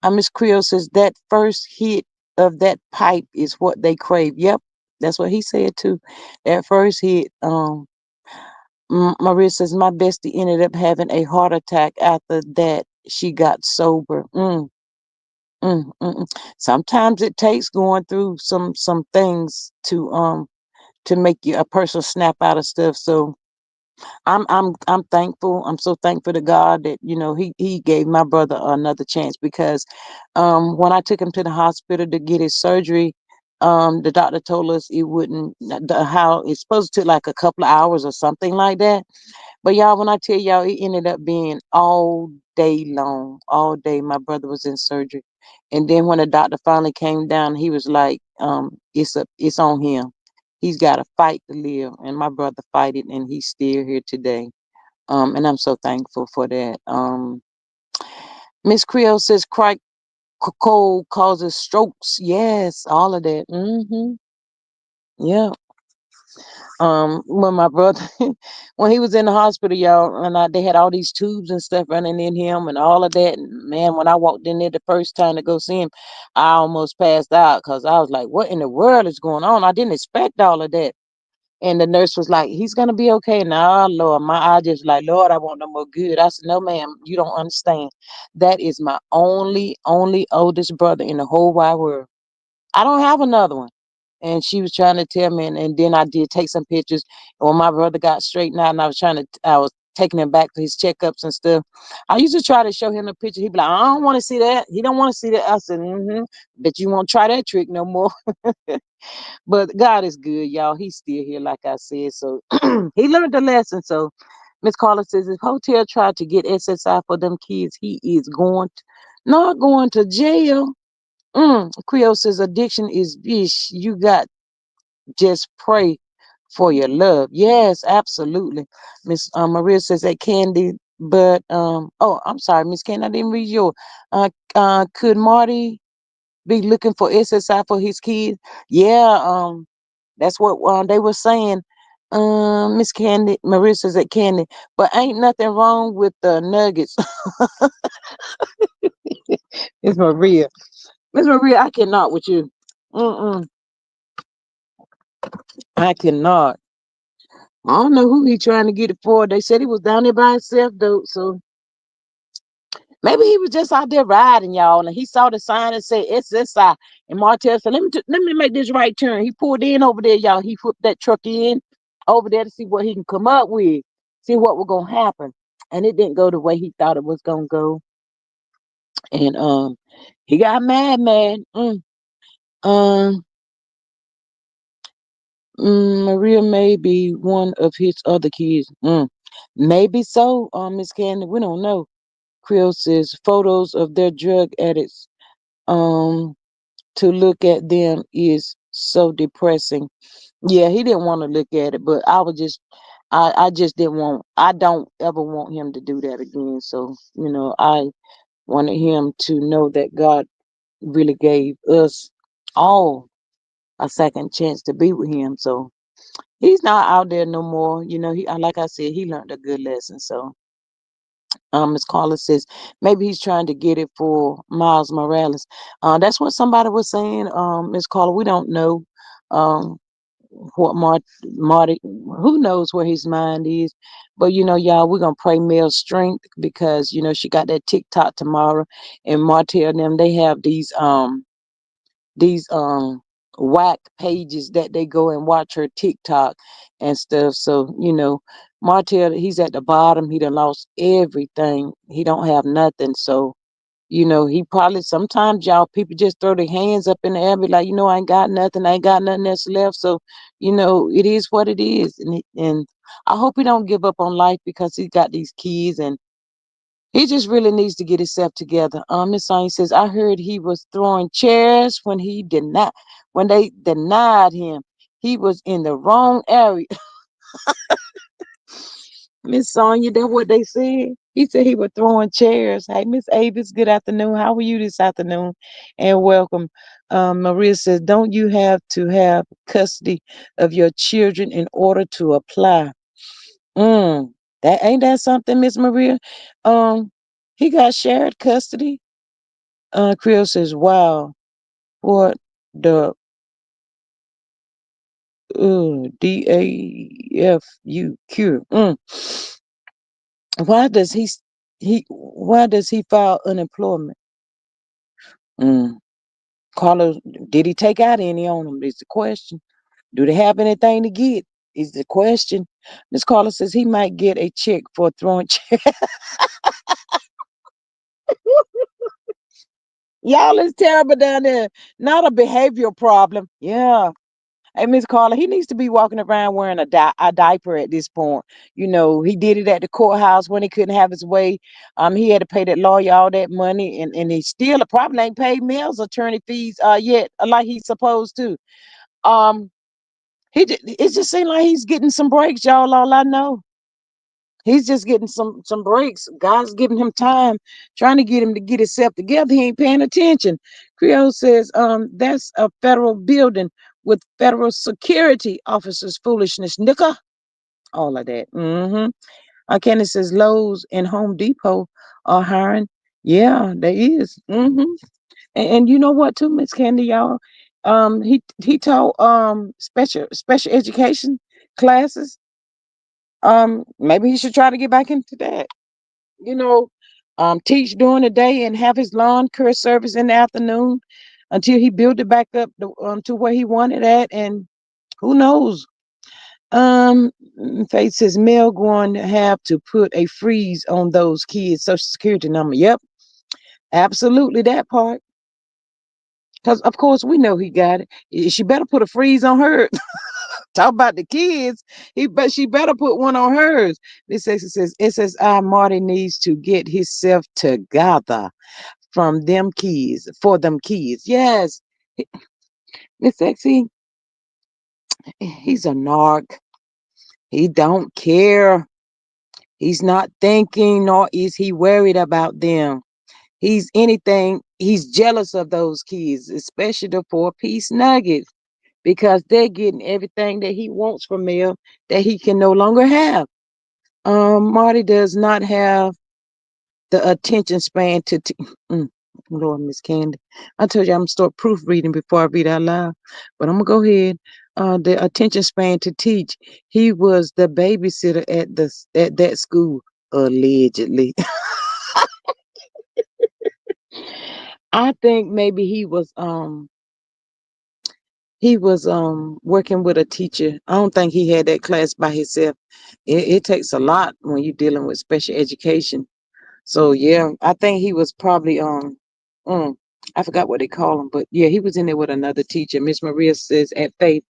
Miss Creel says that first hit of that pipe is what they crave. Yep, that's what he said too. That first hit. Maria says my bestie ended up having a heart attack after that. She got sober. Mm. Sometimes it takes going through some things to make you a person snap out of stuff. So I'm thankful. I'm so thankful to God that he gave my brother another chance, because when I took him to the hospital to get his surgery, the doctor told us it wouldn't how it's supposed to take like a couple of hours or something like that. But y'all, when I tell y'all, it ended up being all day long, all day. My brother was in surgery, and then when the doctor finally came down, he was like, it's on him. He's got to fight to live, and my brother fight it, and he's still here today. And I'm so thankful for that. Miss Creole says crack cold causes strokes. Yes, all of that. Yeah. When my brother, when he was in the hospital, y'all, and they had all these tubes and stuff running in him and all of that. And man, when I walked in there the first time to go see him, I almost passed out because I was like, what in the world is going on? I didn't expect all of that. And the nurse was like, he's gonna be okay. Now, Lord, my eye just like, Lord, I want no more good. I said, no, ma'am, you don't understand. That is my only oldest brother in the whole wide world. I don't have another one. And she was trying to tell me, and then I did take some pictures. And when my brother got straightened out, and I was taking him back for his checkups and stuff. I used to try to show him a picture. He'd be like, I don't want to see that. He don't want to see that. I said, bet you won't try that trick no more. But God is good, y'all. He's still here, like I said. So he learned the lesson. So Miss Carla says if Hotel tried to get SSI for them kids, he is not going to jail. Creole says addiction is bish. You got just pray for your love. Yes, absolutely. Miss Maria says that Candy, but oh, I'm sorry, Miss Candy, I didn't read your could Marty be looking for SSI for his kids? Yeah, that's what they were saying. Miss Candy, Maria says that Candy, but ain't nothing wrong with the nuggets. It's Maria. Miss Maria, I cannot with you. Mm-mm, I cannot. I don't know who he trying to get it for. They said he was down there by himself though, so maybe he was just out there riding, y'all, and he saw the sign and said SSI. And Martell said, let me make this right turn." He pulled in over there, y'all. He put that truck in over there to see what he can come up with, see what was gonna happen, and it didn't go the way he thought it was gonna go. And he got mad, man. Um, Maria may be one of his other kids. Maybe so, Miss Candy. We don't know. Creel says photos of their drug addicts. Um, to look at them is so depressing. Yeah, he didn't want to look at it, but I just didn't want. I don't ever want him to do that again. So I wanted him to know that God really gave us all a second chance to be with him. So he's not out there no more. He like I said, he learned a good lesson. So Miss Carla says maybe he's trying to get it for Miles Morales. That's what somebody was saying. Miss Carla, we don't know um what Marty, who knows where his mind is. But y'all, we're gonna pray Mel's strength because she got that TikTok tomorrow, and Martell and them, they have these whack pages that they go and watch her TikTok and stuff. So, Martell, he's at the bottom. He done lost everything. He don't have nothing. So, he probably sometimes y'all people just throw their hands up in the air, be like, I ain't got nothing, I ain't got nothing else left. So, it is what it is. And I hope he don't give up on life because he got these kids and he just really needs to get himself together. Miss Sonya says, I heard he was throwing chairs when they denied him. He was in the wrong area. Miss Sonya, that's what they said. He said he was throwing chairs. Hey, Miss Avis, good afternoon. How are you this afternoon? And welcome. Maria says, don't you have to have custody of your children in order to apply? Mm, that ain't that something, Miss Maria? Um, he got shared custody. Creel says, wow, what the DAFUQ? Why does why does he file unemployment? Mm. Carlos, did he take out any on him? Is the question. Do they have anything to get? Is the question. Miss Carla says he might get a check for throwing check. Y'all is terrible down there. Not a behavioral problem. Yeah. Hey, Miss Carla, he needs to be walking around wearing a diaper at this point. He did it at the courthouse when he couldn't have his way. He had to pay that lawyer all that money, and he still probably ain't paid Mills attorney fees yet, like he's supposed to. Um, it just seems like he's getting some breaks, y'all. All I know, he's just getting some breaks. God's giving him time, trying to get him to get himself together. He ain't paying attention. Creole says, that's a federal building with federal security officers. Foolishness, nicka. All of that. Candace says Lowe's and Home Depot are hiring. Yeah, there is. And you know what too, Miss Candy, y'all. He taught special education classes. Maybe he should try to get back into that. You know, teach during the day and have his lawn care service in the afternoon until he built it back up to where he wanted at. And who knows? Um, Faith says Mel going to have to put a freeze on those kids' social security number. Yep, absolutely that part. Because of course we know he got it. She better put a freeze on her. Talk about the kids. But she better put one on hers. It says Marty needs to get himself together from them kids for them kids. Yes, Miss Sexy, he's a narc. He don't care. He's not thinking, nor is he worried about them. He's anything. He's jealous of those kids, especially the four-piece nuggets, because they're getting everything that he wants from them that he can no longer have. Marty does not have the attention span mm, Lord, Miss Candy. I told you I'm gonna start proofreading before I read out loud, but I'm gonna go ahead. The attention span to teach. He was the babysitter at that school, allegedly. I think maybe he was working with a teacher. I don't think he had that class by himself. It takes a lot when you're dealing with special education. So yeah, I think he was probably mm, I forgot what they call him, but yeah, he was in there with another teacher. Miss Maria says at Faith,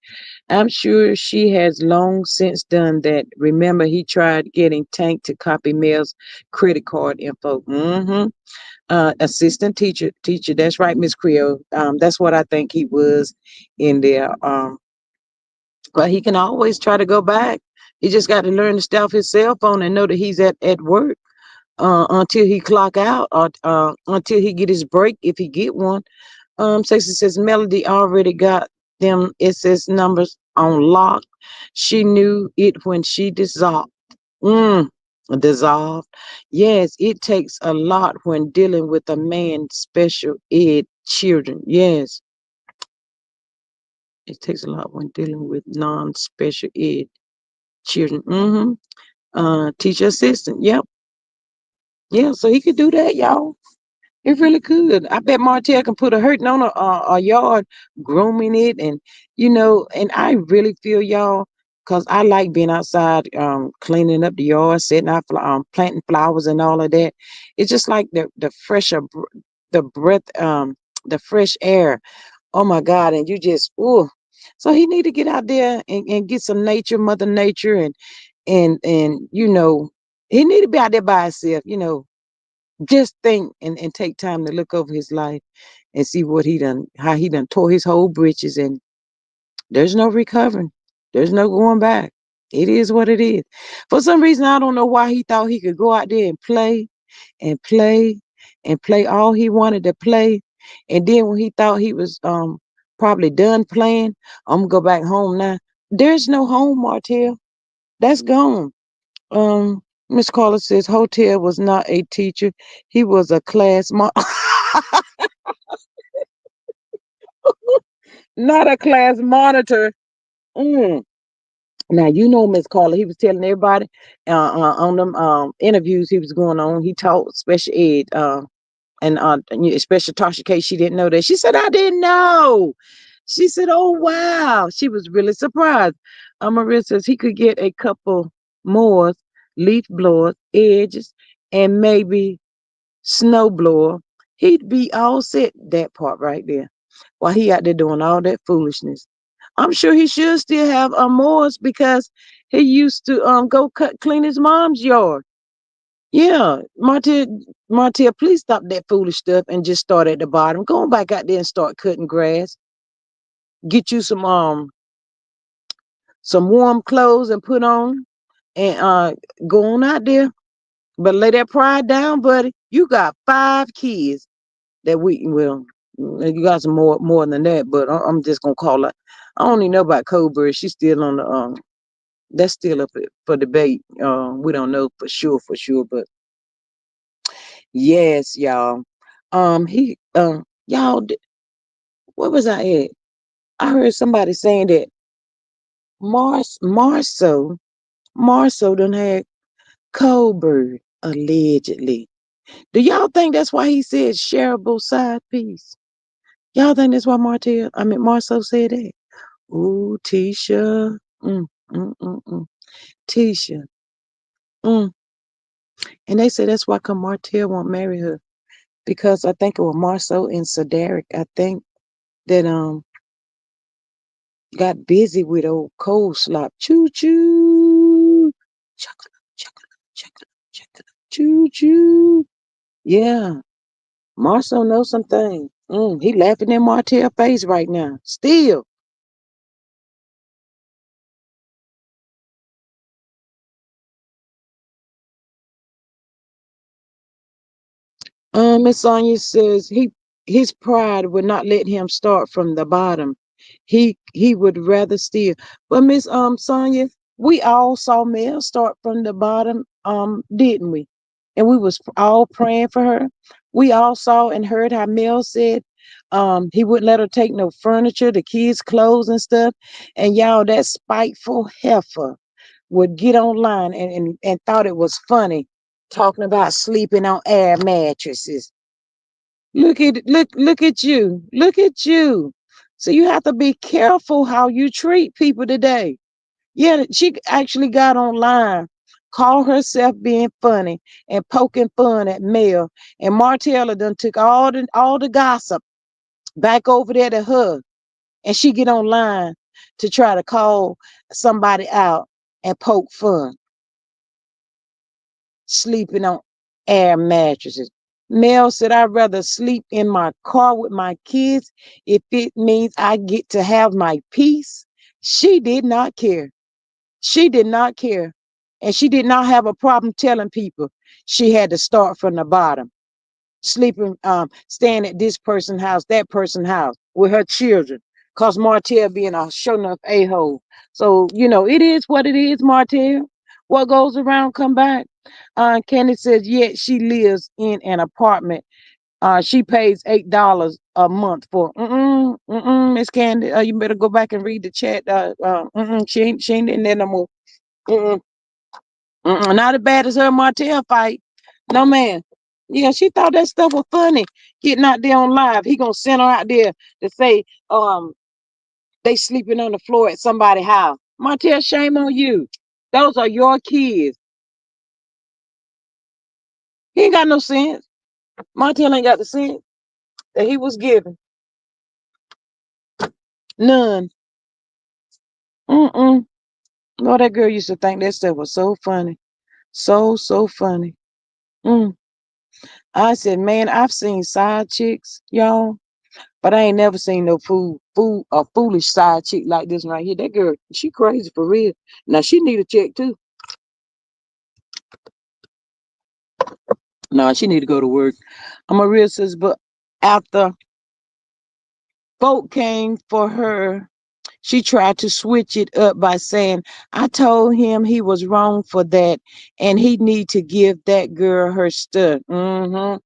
I'm sure she has long since done that. Remember, he tried getting Tank to copy Mel's credit card info. Assistant teacher. That's right, Miss Creole. That's what I think he was in there. But he can always try to go back. He just got to learn to stay off his cell phone and know that he's at work until he clock out or until he get his break if he get one. Stacey says Melody already got them SS numbers on lock. She knew it when she dissolved. Mm, dissolved. Yes, it takes a lot when dealing with a man special ed children. Yes, it takes a lot when dealing with non-special ed children. Teacher assistant. Yep. Yeah, so he could do that, y'all. It really could. I bet Martell can put a hurting on a yard, grooming it, and and I really feel y'all, cause I like being outside, cleaning up the yard, setting out, planting flowers and all of that. It's just like the fresher, the breath, the fresh air. Oh my God! And you just ooh. So he need to get out there and get some nature, Mother Nature, and he need to be out there by himself. Just think and take time to look over his life and see what he done, how he done tore his whole britches, and there's no recovering. There's no going back. It is what it is. For some reason, I don't know why he thought he could go out there and play and play and play all he wanted to play. And then when he thought he was probably done playing, I'm gonna go back home now. There's no home, Martell. That's gone. Miss Carla says Hotel was not a teacher. He was a not a class monitor. Mm. Now Miss Carla. He was telling everybody on them interviews he was going on. He taught special ed. And especially Tasha K. She didn't know that. She said, "I didn't know." She said, "Oh wow." She was really surprised. Maria says he could get a couple more leaf blowers, edges, and maybe snowblower, he'd be all set. That part right there. While he out there doing all that foolishness. I'm sure he should still have Morris because he used to go clean his mom's yard. Yeah, Martell, please stop that foolish stuff and just start at the bottom. Go on back out there and start cutting grass. Get you some warm clothes and put on, and go on out there. But lay that pride down, buddy. You got 5 kids that we well, you got some more than that, but I'm just gonna call it. I don't even know about Coburg. She's still on the that's still up for debate. We don't know for sure, but yes, y'all. He y'all, where was I at? I heard somebody saying that Marso done had Coburg allegedly. Do y'all think that's why he said shareable side piece? Y'all think that's why Marso said that? Ooh, Tisha. Mm-mm-mm. Tisha. Mm. And they said that's why come Martell won't marry her. Because I think it was Marceau and Cedric, I think, that got busy with old cold slop. Choo choo. Chocolate, chocolate, chocolate, chocolate. Choo choo. Yeah. Marceau knows some things. He laughing in Martell's face right now. Still. Miss Sonia says his pride would not let him start from the bottom. He would rather steal. But Miss Sonia, we all saw Mel start from the bottom, didn't we? And we was all praying for her. We all saw and heard how Mel said he wouldn't let her take no furniture, the kids' clothes and stuff. And y'all, that spiteful heifer would get online and thought it was funny talking about sleeping on air mattresses. Look at you. Look at you. So you have to be careful how you treat people today. Yeah, she actually got online, called herself being funny and poking fun at Mel. And Martella done took all the gossip back over there to her. And she get online to try to call somebody out and poke fun, sleeping on air mattresses. Mel said, I'd rather sleep in my car with my kids if it means I get to have my peace. She did not care. She did not care. And she did not have a problem telling people she had to start from the bottom, sleeping, staying at this person's house, that person's house with her children. Cause Martell being a sure enough a-hole. So, it is what it is, Martell. What goes around come back. Candy says, yet she lives in an apartment. She pays $8 a month for. Miss Candy. You better go back and read the chat. She ain't in there no more. Mm-mm, not as bad as her Martell fight. No man. Yeah, she thought that stuff was funny. Getting out there on live. He gonna send her out there to say, um, they sleeping on the floor at somebody's house. Martell, shame on you. Those are your kids. He ain't got no sense. Martell ain't got the sense that he was given. None. Mm-mm. No, that girl used to think that stuff was so funny. So funny. Mm. I said, man, I've seen side chicks, y'all. But I ain't never seen no a foolish side chick like this right here. That girl, she crazy for real. Now she need a check too. No, she need to go to work. I'm a real sis, but after folk came for her, she tried to switch it up by saying, I told him he was wrong for that and he need to give that girl her stuff. Mm-hmm.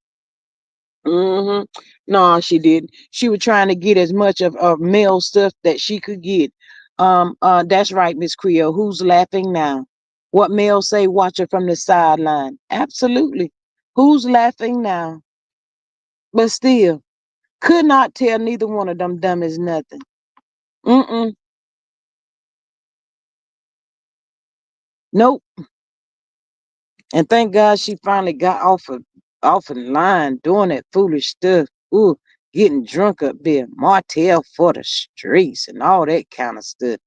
No, she didn't. She was trying to get as much of male stuff that she could get. That's right, Miss Creole. Who's laughing now? What Mel say, watch her from the sideline. Absolutely. Who's laughing now? But still, could not tell neither one of them dumb as nothing. Mm-mm. Nope. And thank God she finally got off of the line doing that foolish stuff. Ooh, getting drunk up there. Martell for the streets and all that kind of stuff.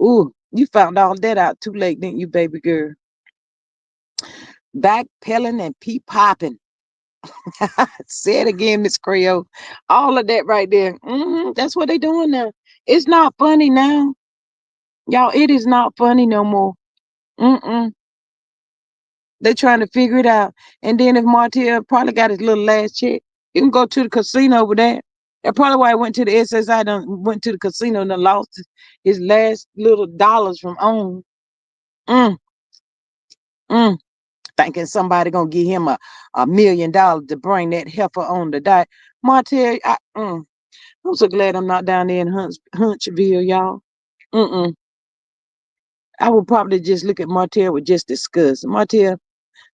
Ooh, you found all that out too late, didn't you, baby girl? Backpedaling and peep popping. Say it again, Miss Creole. All of that right there. That's what they doing now. It's not funny now. Y'all, it is not funny no more. Mm-mm. They trying to figure it out. And then if Martell probably got his little last check, you can go to the casino over there. That's probably why I went to the SSI, done went to the casino and done lost his last little dollars from on. Mm, mm. Thinking somebody gonna give him a $1 million to bring that heifer on the diet. Martell, I'm so glad I'm not down there in Huntsville, y'all. Mm-mm. I would probably just look at Martell with just disgust. Martell,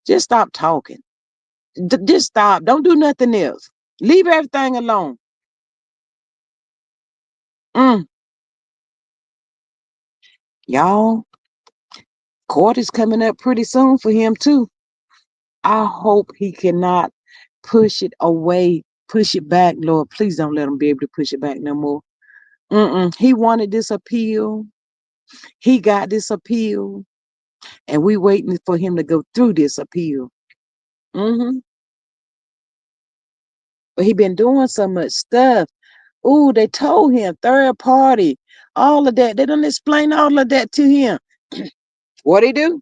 just stop talking. Just stop. Don't do nothing else. Leave everything alone. Mm, y'all. Court is coming up pretty soon for him too. I hope he cannot push it away, push it back, Lord. Please don't let him be able to push it back no more. He wanted this appeal. He got this appeal, and we waiting for him to go through this appeal. hmm But he been doing so much stuff. Ooh, they told him third party, all of that. They don't explain all of that to him. What he do?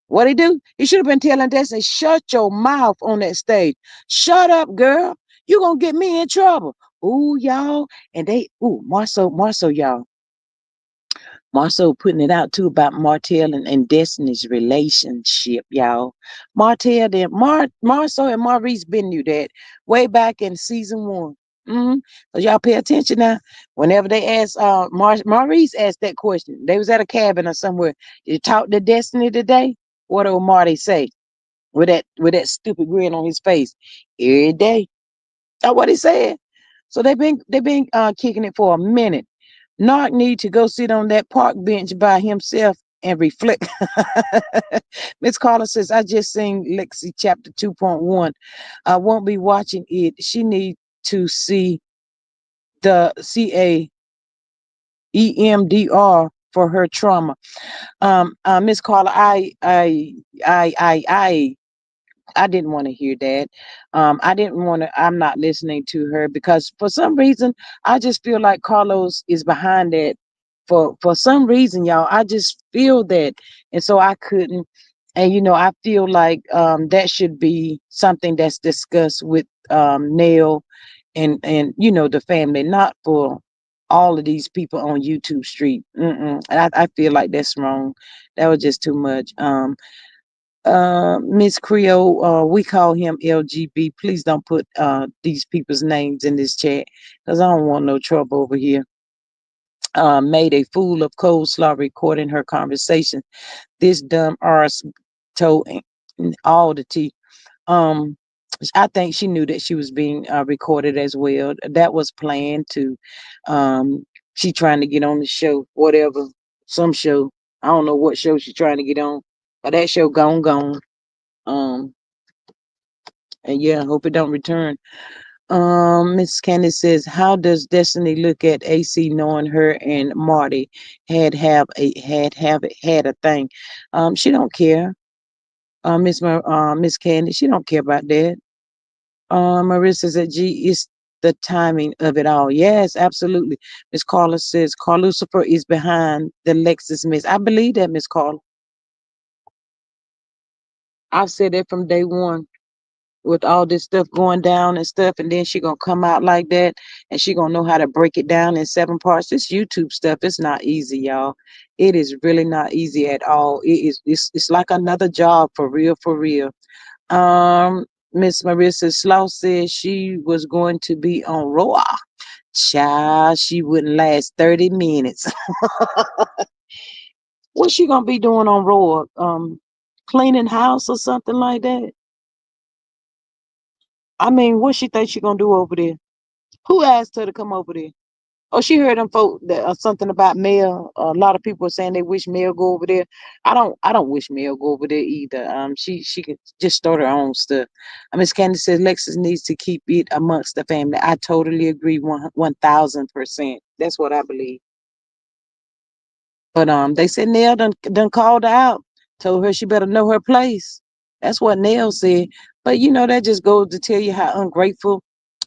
What he do? He should have been telling Destiny, shut your mouth on that stage. Shut up, girl. You gonna get me in trouble. Ooh, y'all. And Marceau, y'all. Marceau putting it out too about Martell and Destiny's relationship, y'all. Marceau and Maurice been knew that way back in season one. But y'all pay attention now. Whenever they asked Maurice asked that question, they was at a cabin or somewhere. Did you talk to Destiny today? What did Marty say? With that stupid grin on his face. Every day. That's what he said. So they've been kicking it for a minute. Narc need to go sit on that park bench by himself and reflect. Miss Carla says, I just seen Lexi chapter 2.1. I won't be watching it. She need to see the CAEMDR for her trauma. Miss Carla, I I didn't want to hear that. I didn't want to. I'm not listening to her because for some reason I just feel like Carlos is behind that. For some reason, y'all, I just feel that, and so I couldn't. And I feel like that should be something that's discussed with Nail and the family, not for all of these people on YouTube Street. And I feel like that's wrong. That was just too much. Miss Creole, we call him LGB. Please don't put these people's names in this chat because I don't want no trouble over here. Made a fool of Coleslaw recording her conversation. This dumb arse told all the tea. Um, I think she knew that she was being recorded as well. That was planned to. Um, she trying to get on the show, whatever, some show. I don't know what show she's trying to get on, but that show gone. Um, and yeah, I hope it don't return. Miss Candace says, how does Destiny look at AC knowing her and Marty had a thing? She don't care. Miss Candace, she don't care about that. Marissa said, gee, it's the timing of it all. Yes, absolutely. Miss Carla says, Carl Lucifer is behind the Lexus miss. I believe that, Miss Carla. I've said that from day one. With all this stuff going down and stuff, and then she gonna come out like that, and she gonna know how to break it down in 7 parts. This YouTube stuff, it's not easy, y'all. It is really not easy at all. It's like another job for real, for real. Miss Marissa Slough said she was going to be on Raw. Child, she wouldn't last 30 minutes. What's she gonna be doing on Raw? Cleaning house or something like that? I mean, what she think she gonna do over there? Who asked her to come over there? Oh, she heard them folk that something about Mel. A lot of people are saying they wish Mel go over there. I don't wish Mel go over there either. She could just start her own stuff. Miss Candy says Lexus needs to keep it amongst the family. I totally agree, 1,000%. That's what I believe. But they said Nell done called her out, told her she better know her place. That's what Nell said. But that just goes to tell you how ungrateful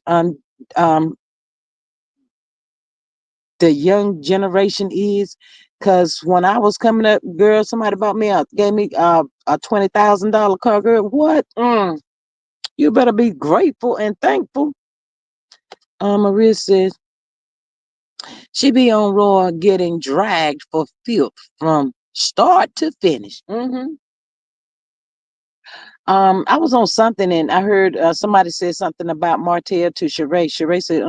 um um the young generation is. Cause when I was coming up, girl, somebody bought me out, gave me a $20,000 car. Girl, what? You better be grateful and thankful. Maria says she be on Raw getting dragged for filth from start to finish. I was on something and I heard somebody said something about Martell to Sheree. Sheree said,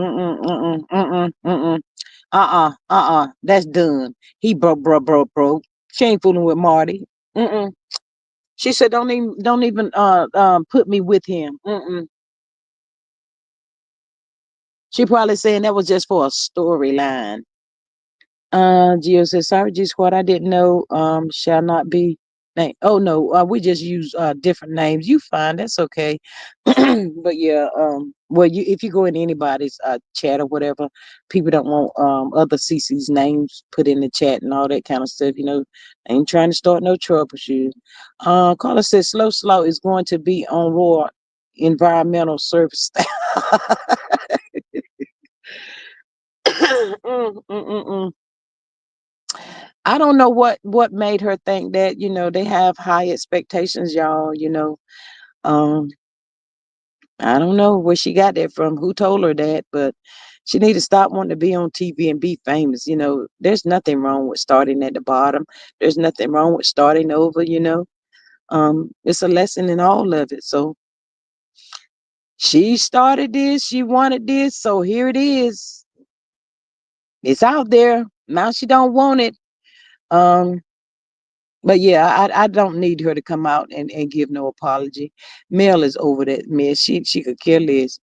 that's done. He broke. She ain't fooling with Marty. Mm-mm. She said, don't even put me with him. She probably saying that was just for a storyline. Gio says, sorry, G Squad, I didn't know, shall not be. name. Oh no, we just use different names. You fine, that's okay. But yeah, well, you if you go in anybody's chat or whatever, people don't want other CC's names put in the chat and all that kind of stuff. Ain't trying to start no troubleshoot. Carla says slow is going to be on Raw environmental service. Mm. I don't know what made her think that. They have high expectations, y'all. Um, I don't know where she got that from, who told her that, but she need to stop wanting to be on TV and be famous. There's nothing wrong with starting at the bottom. There's nothing wrong with starting over. It's a lesson in all of it. So she started this, she wanted this, so here it is. It's out there. Now she don't want it. Um, but yeah, I don't need her to come out and give no apology. Mel is over that mess. She could care less.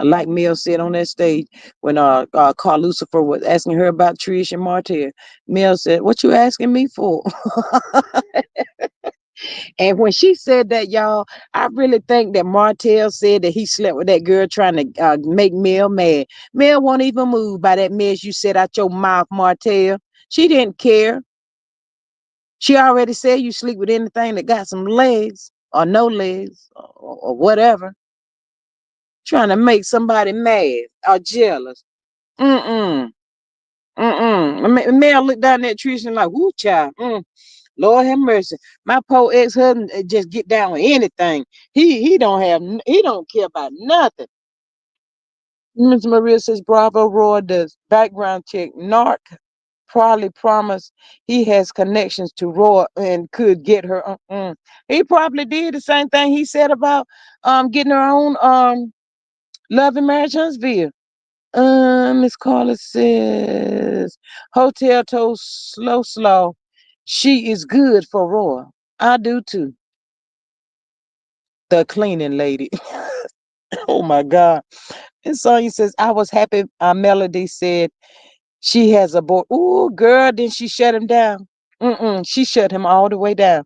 Like Mel said on that stage when Carl Lucifer was asking her about Trish and Martell. Mel said, "What you asking me for?" And when she said that, y'all, I really think that Martell said that he slept with that girl trying to make Mel mad. Mel won't even move by that mess you said out your mouth, Martell. She didn't care. She already said you sleep with anything that got some legs or no legs or whatever. Trying to make somebody mad or jealous. Mm-mm. Mm-mm. Mel looked down at Trish and like, woo, child. Lord have mercy. My poor ex-husband just get down with anything. He don't care about nothing. Miss Maria says, Bravo Roy does background check. Narc probably promised he has connections to Roy and could get her. He probably did the same thing he said about getting her own Love and Marriage Huntsville. Miss Carla says, Hotel told slow. She is good for Roy. I do too. The cleaning lady. Oh my God. And Sonya says, I was happy. Melody said she has a boy. Ooh, girl, then she shut him down. She shut him all the way down.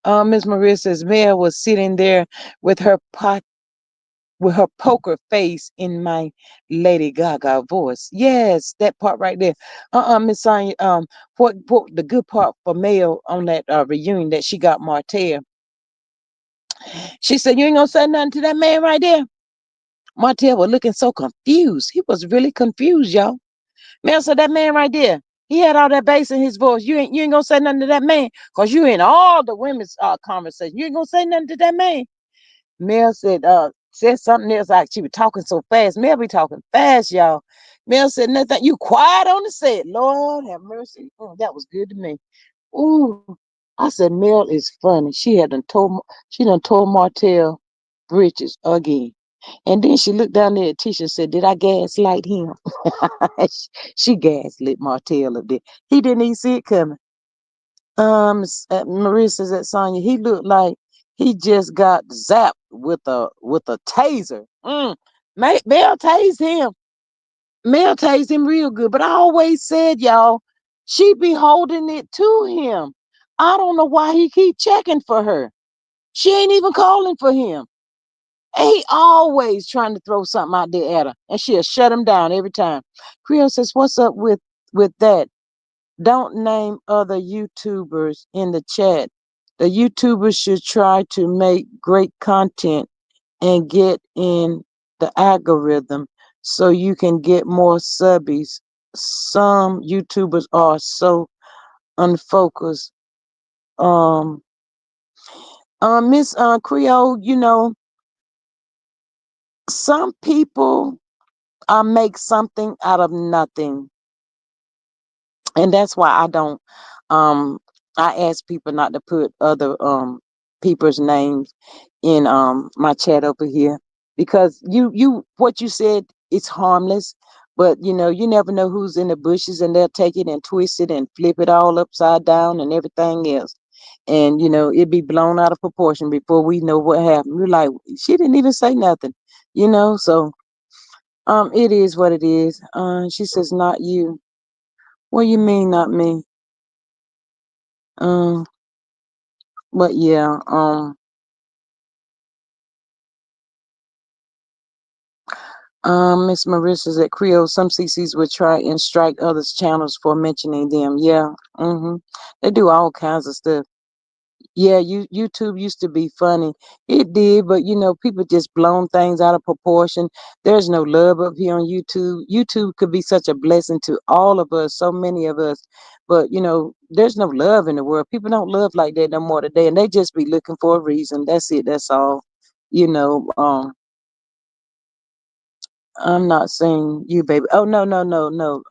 Miss Maria says Mel was sitting there with her pot with her poker face in my Lady Gaga voice. Yes, that part right there. Miss Sonya, what the good part for Mel on that reunion that she got Martell. She said, you ain't gonna say nothing to that man right there. Martell was looking so confused. He was really confused, y'all. Man said that man right there. He had all that bass in his voice. You ain't gonna say nothing to that man, cause you in all the women's conversation. You ain't gonna say nothing to that man. Mel said something else like she was talking so fast. Mel be talking fast, y'all. Mel said nothing. You quiet on the set. Lord have mercy. That was good to me. Ooh, I said Mel is funny. She done told Martell britches again. And then she looked down there at Tisha and said, did I gaslight him? She gaslit Martell a bit. He didn't even see it coming. Maria says that Sonya, he looked like he just got zapped with a taser. Mel tased him. Mel tased him real good. But I always said, y'all, she be holding it to him. I don't know why he keep checking for her. She ain't even calling for him. And he always trying to throw something out there at her, and she'll shut him down every time. Creole says, "What's up with that? Don't name other YouTubers in the chat. The YouTubers should try to make great content and get in the algorithm so you can get more subbies. Some YouTubers are so unfocused." Um, Miss Creole, some people make something out of nothing. And that's why I don't I ask people not to put other people's names in my chat over here, because you what you said, it's harmless, but you never know who's in the bushes, and they'll take it and twist it and flip it all upside down and everything else, and it'd be blown out of proportion before we know what happened. We're like, she didn't even say nothing. So it is what it is. She says, not you. What do you mean, not me? Um, But yeah, Miss Marissa said Creole, some CCs would try and strike others' channels for mentioning them. Yeah, they do all kinds of stuff. Yeah, YouTube used to be funny. It did, but people just blown things out of proportion. There's no love up here on YouTube. YouTube could be such a blessing to all of us, so many of us. But there's no love in the world. People don't love like that no more today, and they just be looking for a reason. That's it. That's all. You know, um, I'm not saying you, baby. Oh no, no, no, no.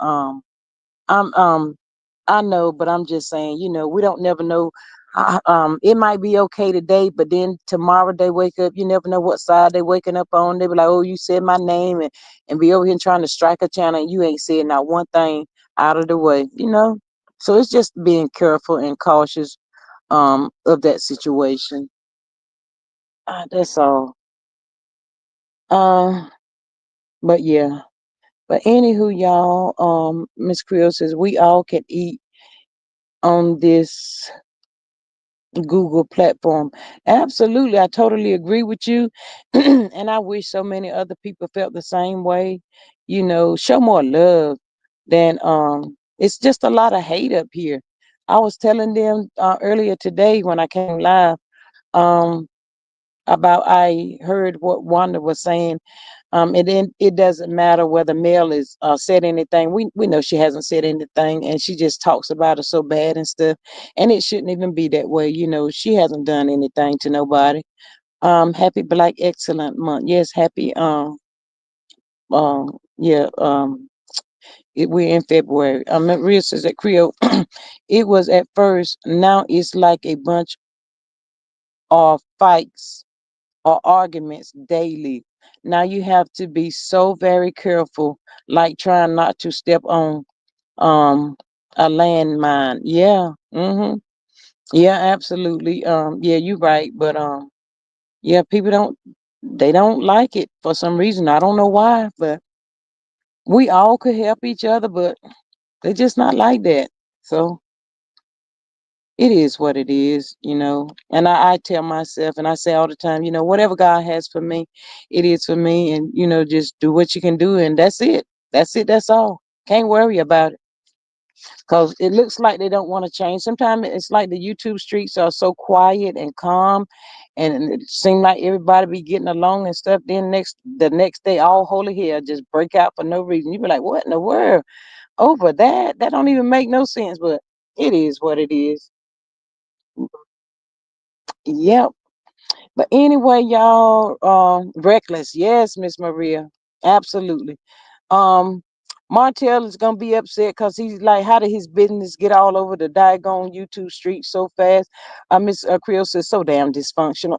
I'm I know, but I'm just saying, we don't never know. It might be okay today, but then tomorrow they wake up. You never know what side they waking up on. They be like, "Oh, you said my name," and be over here trying to strike a channel, and you ain't said not one thing out of the way. So it's just being careful and cautious of that situation. That's all. Uh, but yeah. But anywho, y'all, Miss Creel says we all can eat on this Google platform. Absolutely, I totally agree with you. And I wish so many other people felt the same way. Show more love than it's just a lot of hate up here. I was telling them earlier today when I came live um about I heard what Wanda was saying. And then it doesn't matter whether Mel is said anything. We know she hasn't said anything, and she just talks about it so bad and stuff. And it shouldn't even be that way. She hasn't done anything to nobody. Happy Black Excellent Month. Yes, happy. Yeah. We're in February. Maria says that Creole. It was at first. Now it's like a bunch of fights or arguments daily. Now you have to be so very careful, like trying not to step on um a landmine. Yeah. Yeah, absolutely. Yeah, you're right. But yeah, people don't like it for some reason. I don't know why, but we all could help each other, but they're just not like that. So it is what it is. And I tell myself, and I say all the time, whatever God has for me, it is for me. And, just do what you can do. And that's it. That's it. That's all. Can't worry about it. Because it looks like they don't want to change. Sometimes it's like the YouTube streets are so quiet and calm. And it seems like everybody be getting along and stuff. Then the next day, all holy hell just break out for no reason. You be like, what in the world? Over that? That don't even make no sense. But it is what it is. Yep. But anyway, y'all, reckless. Yes, Miss Maria. Absolutely. Um, Martell is gonna be upset because he's like, how did his business get all over the daggone YouTube street so fast? Miss Creel says so damn dysfunctional.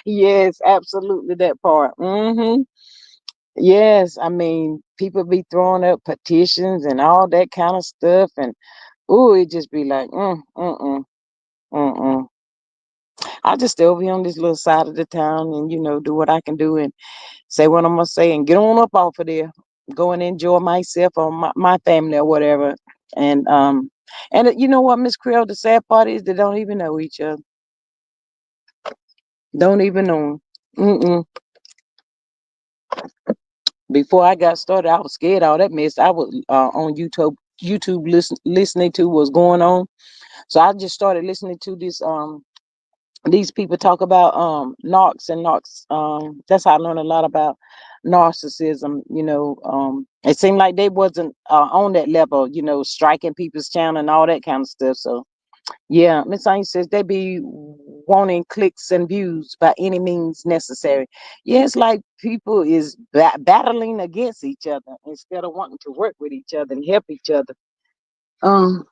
Yes, absolutely that part. Yes, I mean people be throwing up petitions and all that kind of stuff, and ooh, it just be like, mm. I just stay over here on this little side of the town and do what I can do and say what I'm gonna say and get on up off of there. Go and enjoy myself or my family or whatever. And you know what, Miss Creel, the sad part is they don't even know each other. Don't even know 'em. Before I got started, I was scared all that mess. I was on YouTube listening to what's going on. So I just started listening to this these people talk about narcs and narcs. That's how I learned a lot about narcissism. It seemed like they wasn't on that level, striking people's channel and all that kind of stuff. So yeah, Miss Anya says they be wanting clicks and views by any means necessary. Yeah, it's like people is battling against each other instead of wanting to work with each other and help each other. Um,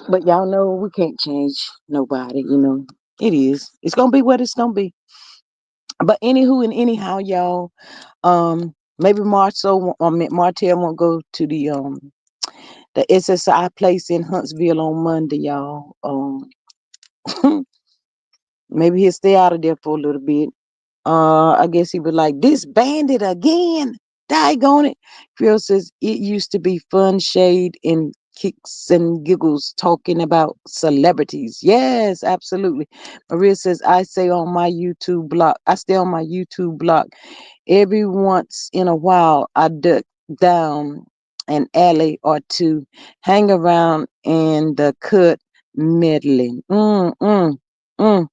but y'all know we can't change nobody. It is. It's gonna be what it's gonna be. But anywho and anyhow, y'all, maybe Martell won't go to the SSI place in Huntsville on Monday, y'all. Maybe he'll stay out of there for a little bit. I guess he was like, this bandit again. Daggone it. Phil says it used to be fun, shade, and kicks and giggles talking about celebrities. Yes, absolutely. Maria says, I say on my YouTube block, I stay on my YouTube block. Every once in a while, I duck down an alley or two, hang around in the cut medley. Mm. Mm.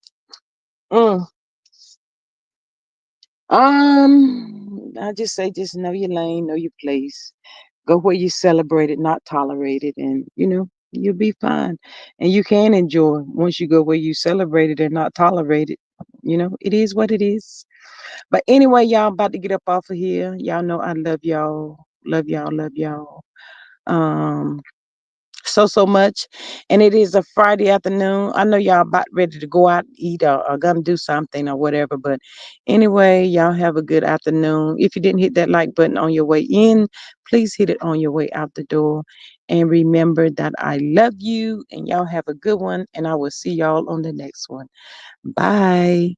I just say, just know your lane, know your place. Go where you celebrate it, not tolerate it, and you'll be fine. And you can enjoy once you go where you celebrate it and not tolerate it. It is what it is. But anyway, y'all about to get up off of here. Y'all know I love y'all. Love y'all, love y'all. Um so much. And it is a Friday afternoon. I know y'all about ready to go out and eat or gonna do something or whatever. But anyway, y'all have a good afternoon. If you didn't hit that like button on your way in, please hit it on your way out the door. And remember that I love you and y'all have a good one. And I will see y'all on the next one. Bye.